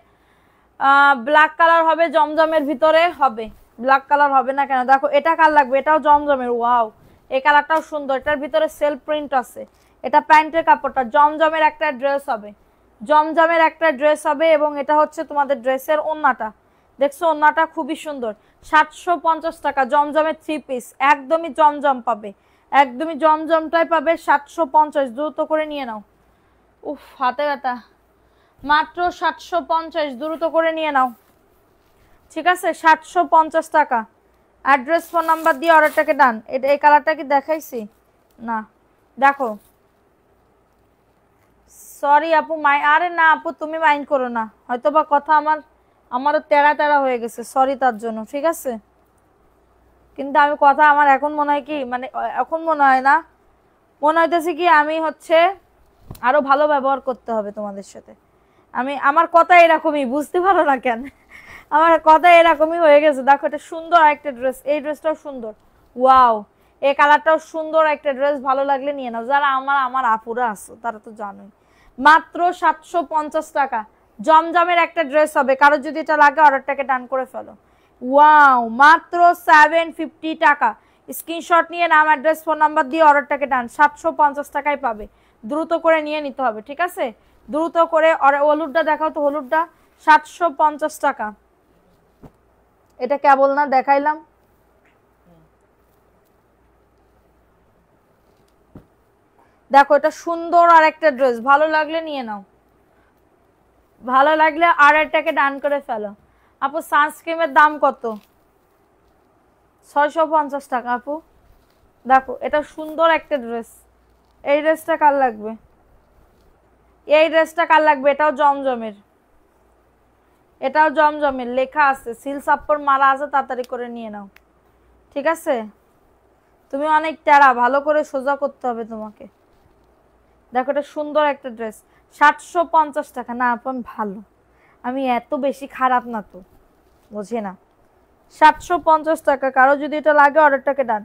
ব্ল্যাক কালার হবে, জমজমের ভিতরে হবে, ব্ল্যাক কালার হবে না কেন, দেখো এটা কার লাগবে, এটাও জমজমের, ওয়াও এই কালারটাও সুন্দর, এটার ভিতরে সেলফ প্রিন্ট আছে। এটা প্যান্টের কাপড়টা, জমজমের একটা ড্রেস হবে, জমজমের একটা ড্রেস হবে, এবং এটা হচ্ছে তোমাদের ড্রেসের ওন্নাটা, দেখছো ওন্নাটা খুবই সুন্দর। 750 টাকা, জমজমের 3 পিস, একদমই জমজম পাবে, একদমই জমজমটাই পাবে, 750, দ্রুত করে নিয়ে নাও। উফ হাতে ব্যথা, মাত্র 750, দ্রুত করে নিয়ে নাও, ঠিক আছে, 750 টাকা। অ্যাড্রেস ফোন নাম্বার দিয়ে অর্ডারটাকে ডান। এটা এই কালারটা কি দেখাইছি না, দেখো সরি আপু, আরে না আপু তুমি মাইন্ড করো না, হয়তো বা কথা আমারও তেড়া তেড়া হয়ে গেছে, সরি তার জন্য, ঠিক আছে। কিন্তু আমি কথা আমার এখন মনে হয় কি, মানে এখন মনে হয় না, মনে হইতেছে কি আমি হচ্ছে আরো ভালো ব্যবহার করতে হবে তোমাদের সাথে। আমার কথা এরকমই, বুঝতে পারো না কেন, আমার কথা এরকমই হয়ে গেছে। দেখো এটা সুন্দর একটা ড্রেস, এই ড্রেসটাও সুন্দর, ওয়াও এই কালারটাও সুন্দর একটা ড্রেস, ভালো লাগলে নিয়ে নাও। যারা আমার আপুরা আছো তারা তো জানোই, মাত্র 750 টাকা। জমজমের একটা ড্রেস হবে, কারো যদি এটা লাগে অর্ডারটাকে ডান করে ফেলো। ওয়াও মাত্র 750 টাকা। স্ক্রিনশট নিয়ে নাম, অ্যাড্রেস, ফোন নাম্বার দিয়ে অর্ডারটাকে ডান। 750 টাকায় পাবে, দ্রুত করে নিয়ে নিতে হবে, ঠিক আছে, দ্রুত করে। হলুদটা দেখাও তো, হলুদটা 750 টাকা। এটা কেবল না দেখাইলাম, দেখো এটা সুন্দর আর একটা ড্রেস, ভালো লাগলে নিয়ে নাও, ভালো লাগলে অর্ডারটাকে ডান করে ফেলো। আপু সানস্ক্রিনের দাম কত? 650 টাকা আপু। দেখো এটা সুন্দর একটা ড্রেস, এই ড্রেসটা কার লাগবে, এই ড্রেসটা কার লাগবে, এটাও জমজমের, এটাও জমজমের, লেখা আছে, সিল সাপ্পর মারা আছে, তাড়াতাড়ি করে নিয়ে নাও, ঠিক আছে। তুমি অনেক টেরা, ভালো করে সোজা করতে হবে তোমাকে। দেখো এটা সুন্দর একটা ড্রেস, 750 টাকা। না আপু আমি ভালো, আমি এত বেশি খারাপ না তো, বুঝে না। 750 টাকা, কারো যদি এটা লাগে অর্ডারটাকে ডান।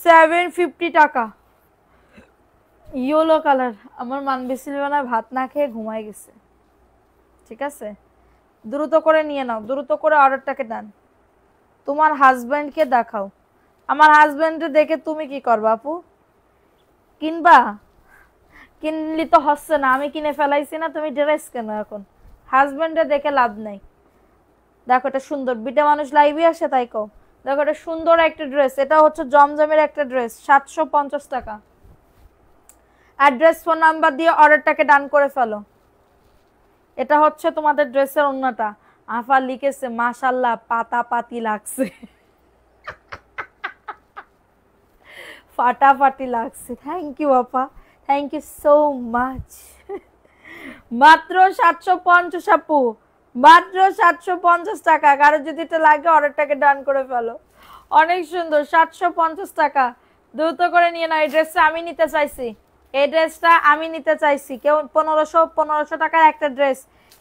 750 টাকা, ইয়েলো কালার, আমার মানবিসিল বানায় ভাত না খেয়ে ঘুমাই গেছে, ঠিক আছে, দ্রুত করে নিয়ে নাও, দ্রুত করে অর্ডারটাকে ডান। তোমার হাজব্যান্ডকে দেখাও, আমার হাজব্যান্ডে দেখে তুমি কি করবা আপু, কিনবা? কিনলি তো হচ্ছে না, আমি কিনে ফেলাইছি না, তুমি ড্রেস কেন এখন, হাজব্যান্ডে দেখে লাভ নাই। দেখো এটা সুন্দর, বিটা মানুষ লাইভে আসে তাই কও। দেখো এটা সুন্দর একটা ড্রেস, এটা হচ্ছে জমজমের একটা ড্রেস, 750 টাকা। অ্যাড্রেস ফোন নাম্বার দিয়ে অর্ডারটাকে ডান করে ফেলো। এটা হচ্ছে তোমাদের ড্রেসের ওন্নাটা। আফা লিখেছে মাশাআল্লাহ পাতা পাতি লাগছে, ফাটাফাটি লাগছে। থ্যাংক ইউ আপা, থ্যাংক ইউ সো মাচ। মাত্র 750 আপু, মাত্র 750 টাকা। কারো যদি এটা লাগে অর্ডারটাকে ডান করে ফেলো। অনেক সুন্দর, 750 টাকা। দ্রুত করে নিয়ে নাও। এই ড্রেসটা আমি নিতে চাইছি, এই ড্রেসটা আমি নিতে চাইছি। কেউ 1500 টাকার একটা ড্রেস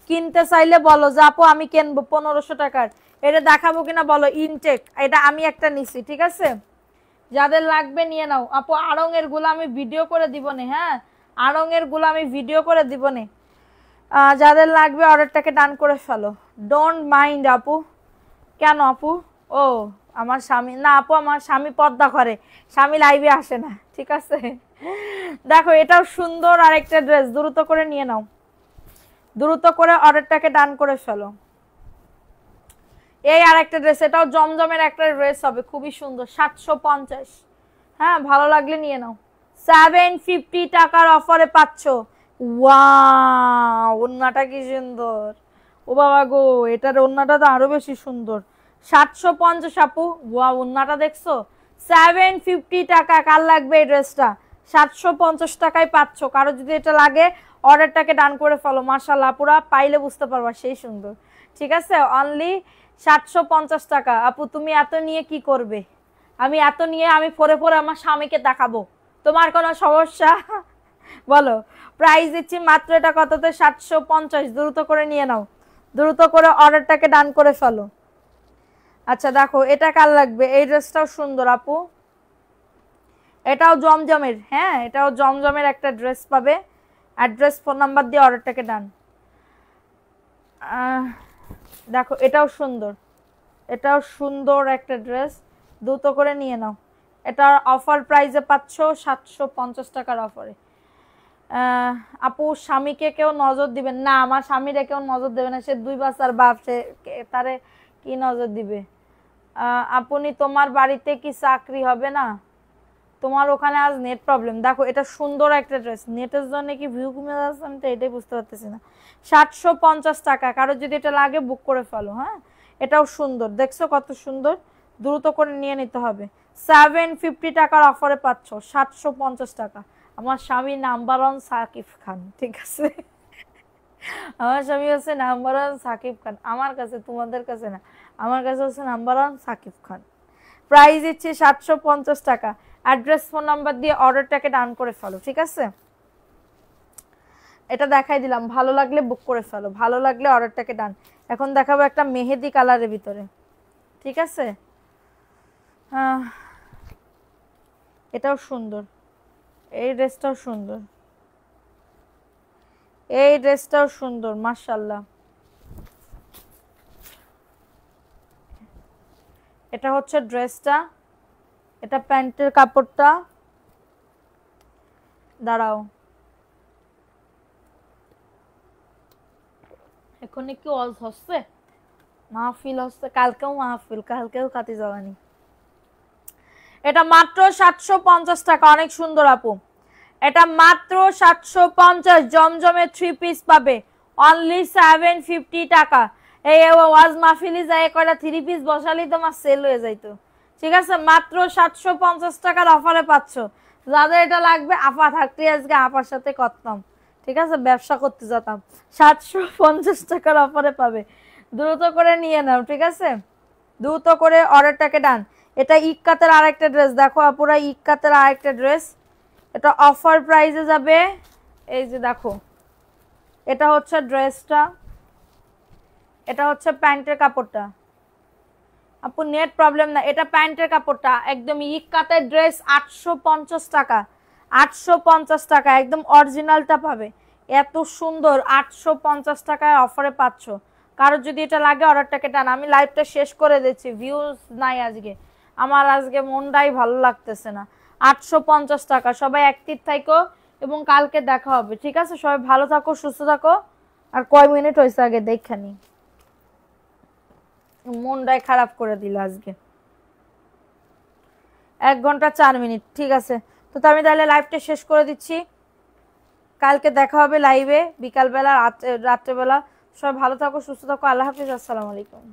কিনতে চাইলে বলো যে আপু আমি কিনবো 1500 টাকার। এটা দেখাবো কিনা বলো। ইনটেক, এটা আমি একটা নিছি, ঠিক আছে? যাদের লাগবে নিয়ে নাও আপু। আড়ংয়ের গুলো আমি ভিডিও করে দিব না, হ্যাঁ আড়ংয়ের গুলো আমি ভিডিও করে দিব না। যাদের লাগবে অর্ডারটাকে ডান করে ফেলো। ডোন্ট মাইন্ড আপু। কেন আপু? ও আমার স্বামী না আপু, আমার স্বামী পর্দা করে, স্বামী লাইভে আসে না, ঠিক আছে? দেখো এটাও সুন্দর আরেকটা ড্রেস, দ্রুত করে নিয়ে নাও, দ্রুত করে অর্ডারটাকে ডান করে ফেলো। এই আরেকটা ড্রেস, এটাও জমজমের একটা ড্রেস হবে, খুবই সুন্দর, 750। হ্যাঁ ভালো লাগলে নিয়ে নাও। 750 টাকার অফারে পাচ্ছ। ওয়াও ওন্নাটা কি সুন্দর, ও বাবা গো, এটার ওন্নাটা তো আরো বেশি সুন্দর। 750 আপু। ওয়াও ওন্নাটা দেখছো? 750 টাকা। কার লাগবে এই ড্রেসটা? 750 টাকায় পাচ্ছ। কারো যদি এটা লাগে অর্ডারটাকে ডান করে ফেলো। মাশাআল্লাহ পুরা পাইলে বুঝতে পারবা সেই সুন্দর, ঠিক আছে? অনলি 750 টাকা। আপু তুমি এত নিয়ে কি করবে? আমি এত নিয়ে আমি পরে পরে আমার স্বামীকে দেখাবো, তোমার কোনো সমস্যা? বলো। প্রাইস দিচ্ছি মাত্র এটা কততে? 750। দ্রুত করে নিয়ে নাও, দ্রুত করে অর্ডারটাকে ডান করে ফেলো। আচ্ছা দেখো এটা কার লাগবে? এই ড্রেসটাও সুন্দর আপু, এটাও জমজমের, হ্যাঁ এটাও জমজমের একটা ড্রেস পাবে। অ্যাড্রেস ফোন নাম্বার দিয়ে অর্ডারটাকে ডান। দেখো এটাও সুন্দর, এটাও সুন্দর একটা ড্রেস, দ্রুত করে নিয়ে নাও। এটা অফার প্রাইসে পাচ্ছ 750 টাকার অফারে। আপু স্বামীকে কেউ নজর দিবেন না? আমার স্বামীরে কেউ নজর দেবে না, সে 2 বাচ্চার বাপ, সে তারে কি নজর দিবে? আপনি তোমার বাড়িতে কি চাকরি হবে না? তোমার ওখানে আজ নেট প্রবলেম। দেখো এটা সুন্দর একটা ড্রেস, নেটের জন্য কি ভিউ কমে যাচ্ছে আমি তো এটাই বুঝতে পারতেছি না। 750 টাকা। কারো যদি এটা লাগে বুক করে ফেলো। হ্যাঁ এটাও সুন্দর, দেখছো কত সুন্দর, দ্রুত করে নিয়ে নিতে হবে। 750 টাকার অফারে পাচ্ছ 750 টাকা। আমার স্বামী নাম্বার 1 সাকিব খান, ঠিক আছে? আমার স্বামী হচ্ছে নাম্বার 1 সাকিব খান, আমার কাছে, তোমাদের কাছে না, আমার কাছে হচ্ছে নাম্বার 1 সাকিব খান। প্রাইস দিচ্ছি 750 টাকা। অ্যাড্রেস ফোন নাম্বার দিয়ে অর্ডারটাকে ডান করে ফেলো, ঠিক আছে? এটা দেখাই দিলাম, ভালো লাগলে বুক করে ফেলো, ভালো লাগলে অর্ডারটাকে ডান। এখন দেখাবো একটা মেহেদি কালারের ভিতরে, ঠিক আছে? এটাও সুন্দর, এই ড্রেসটাও সুন্দর, এই ড্রেসটাও সুন্দর মাশাআল্লাহ। এটা হচ্ছে ড্রেসটা, এটা প্যান্টের কাপড়টা। দাঁড়াও এখন কি ওয়াজ হচ্ছে? মাহফিল হচ্ছে, কালকেও মাহফিল, কালকেও খাতি জবানি। এটা মাত্র 750 টাকা, অনেক সুন্দর আপু। এটা মাত্র 750। জমজমে 3 পিস পাবে অনলি 750 টাকা। এই ওয়াজ মাহফিলি যায় কয়টা 3 পিস বসালি তোমার সেল হয়ে যাইতো, ঠিক আছে? মাত্র 750 টাকার অফারে পাচ্ছ। যাদের এটা লাগবে আপা থাকতে আজকে আপার সাথে করতাম, ঠিক আছে, ব্যবসা করতে যেতাম। 750 টাকার অফারে পাবে, দ্রুত করে নিয়ে নাও, ঠিক আছে? দ্রুত করে অর্ডারটাকে ডান। এটা ইক্কাতের আরেকটা ড্রেস, দেখো আপুরা ইক্কাতের আরেকটা ড্রেস, এটা অফার প্রাইসে যাবে। এই যে দেখো এটা হচ্ছে ড্রেসটা, এটা হচ্ছে প্যান্টের কাপড়টা। আপু নেট প্রবলেম না, এটা প্যান্টের কাপড়টা একদম ইক্কাতের ড্রেস। 850 টাকা, 850 টাকা একদম অরিজিনালটা পাবে। এত সুন্দর 850 টাকায় অফারে পাচ্ছ। কারো যদি এটা লাগে অর্ডারটাকে টান। আমি লাইভটা শেষ করে দিচ্ছি, ভিউজ নাই আজকে, আমার আজকে মনটাই ভালো লাগতেছে না। 850 টাকা। সবাই অ্যাক্টিভ থাকো এবং কালকে দেখা হবে, ঠিক আছে? সবাই ভালো থাকো, সুস্থ থাকো। আর কয় মিনিট হয়েছে আগে দেখে নি, মনটাই খারাপ করে দিল আজকে। 1 ঘন্টা 4 মিনিট। ঠিক আছে, তো আমি তাহলে লাইভটা শেষ করে দিচ্ছি। কালকে দেখা হবে লাইভে বিকালবেলা, রাত্রেবেলা। সবাই ভালো থাকো, সুস্থ থাকো। আল্লাহ হাফিজ, আসসালামু আলাইকুম।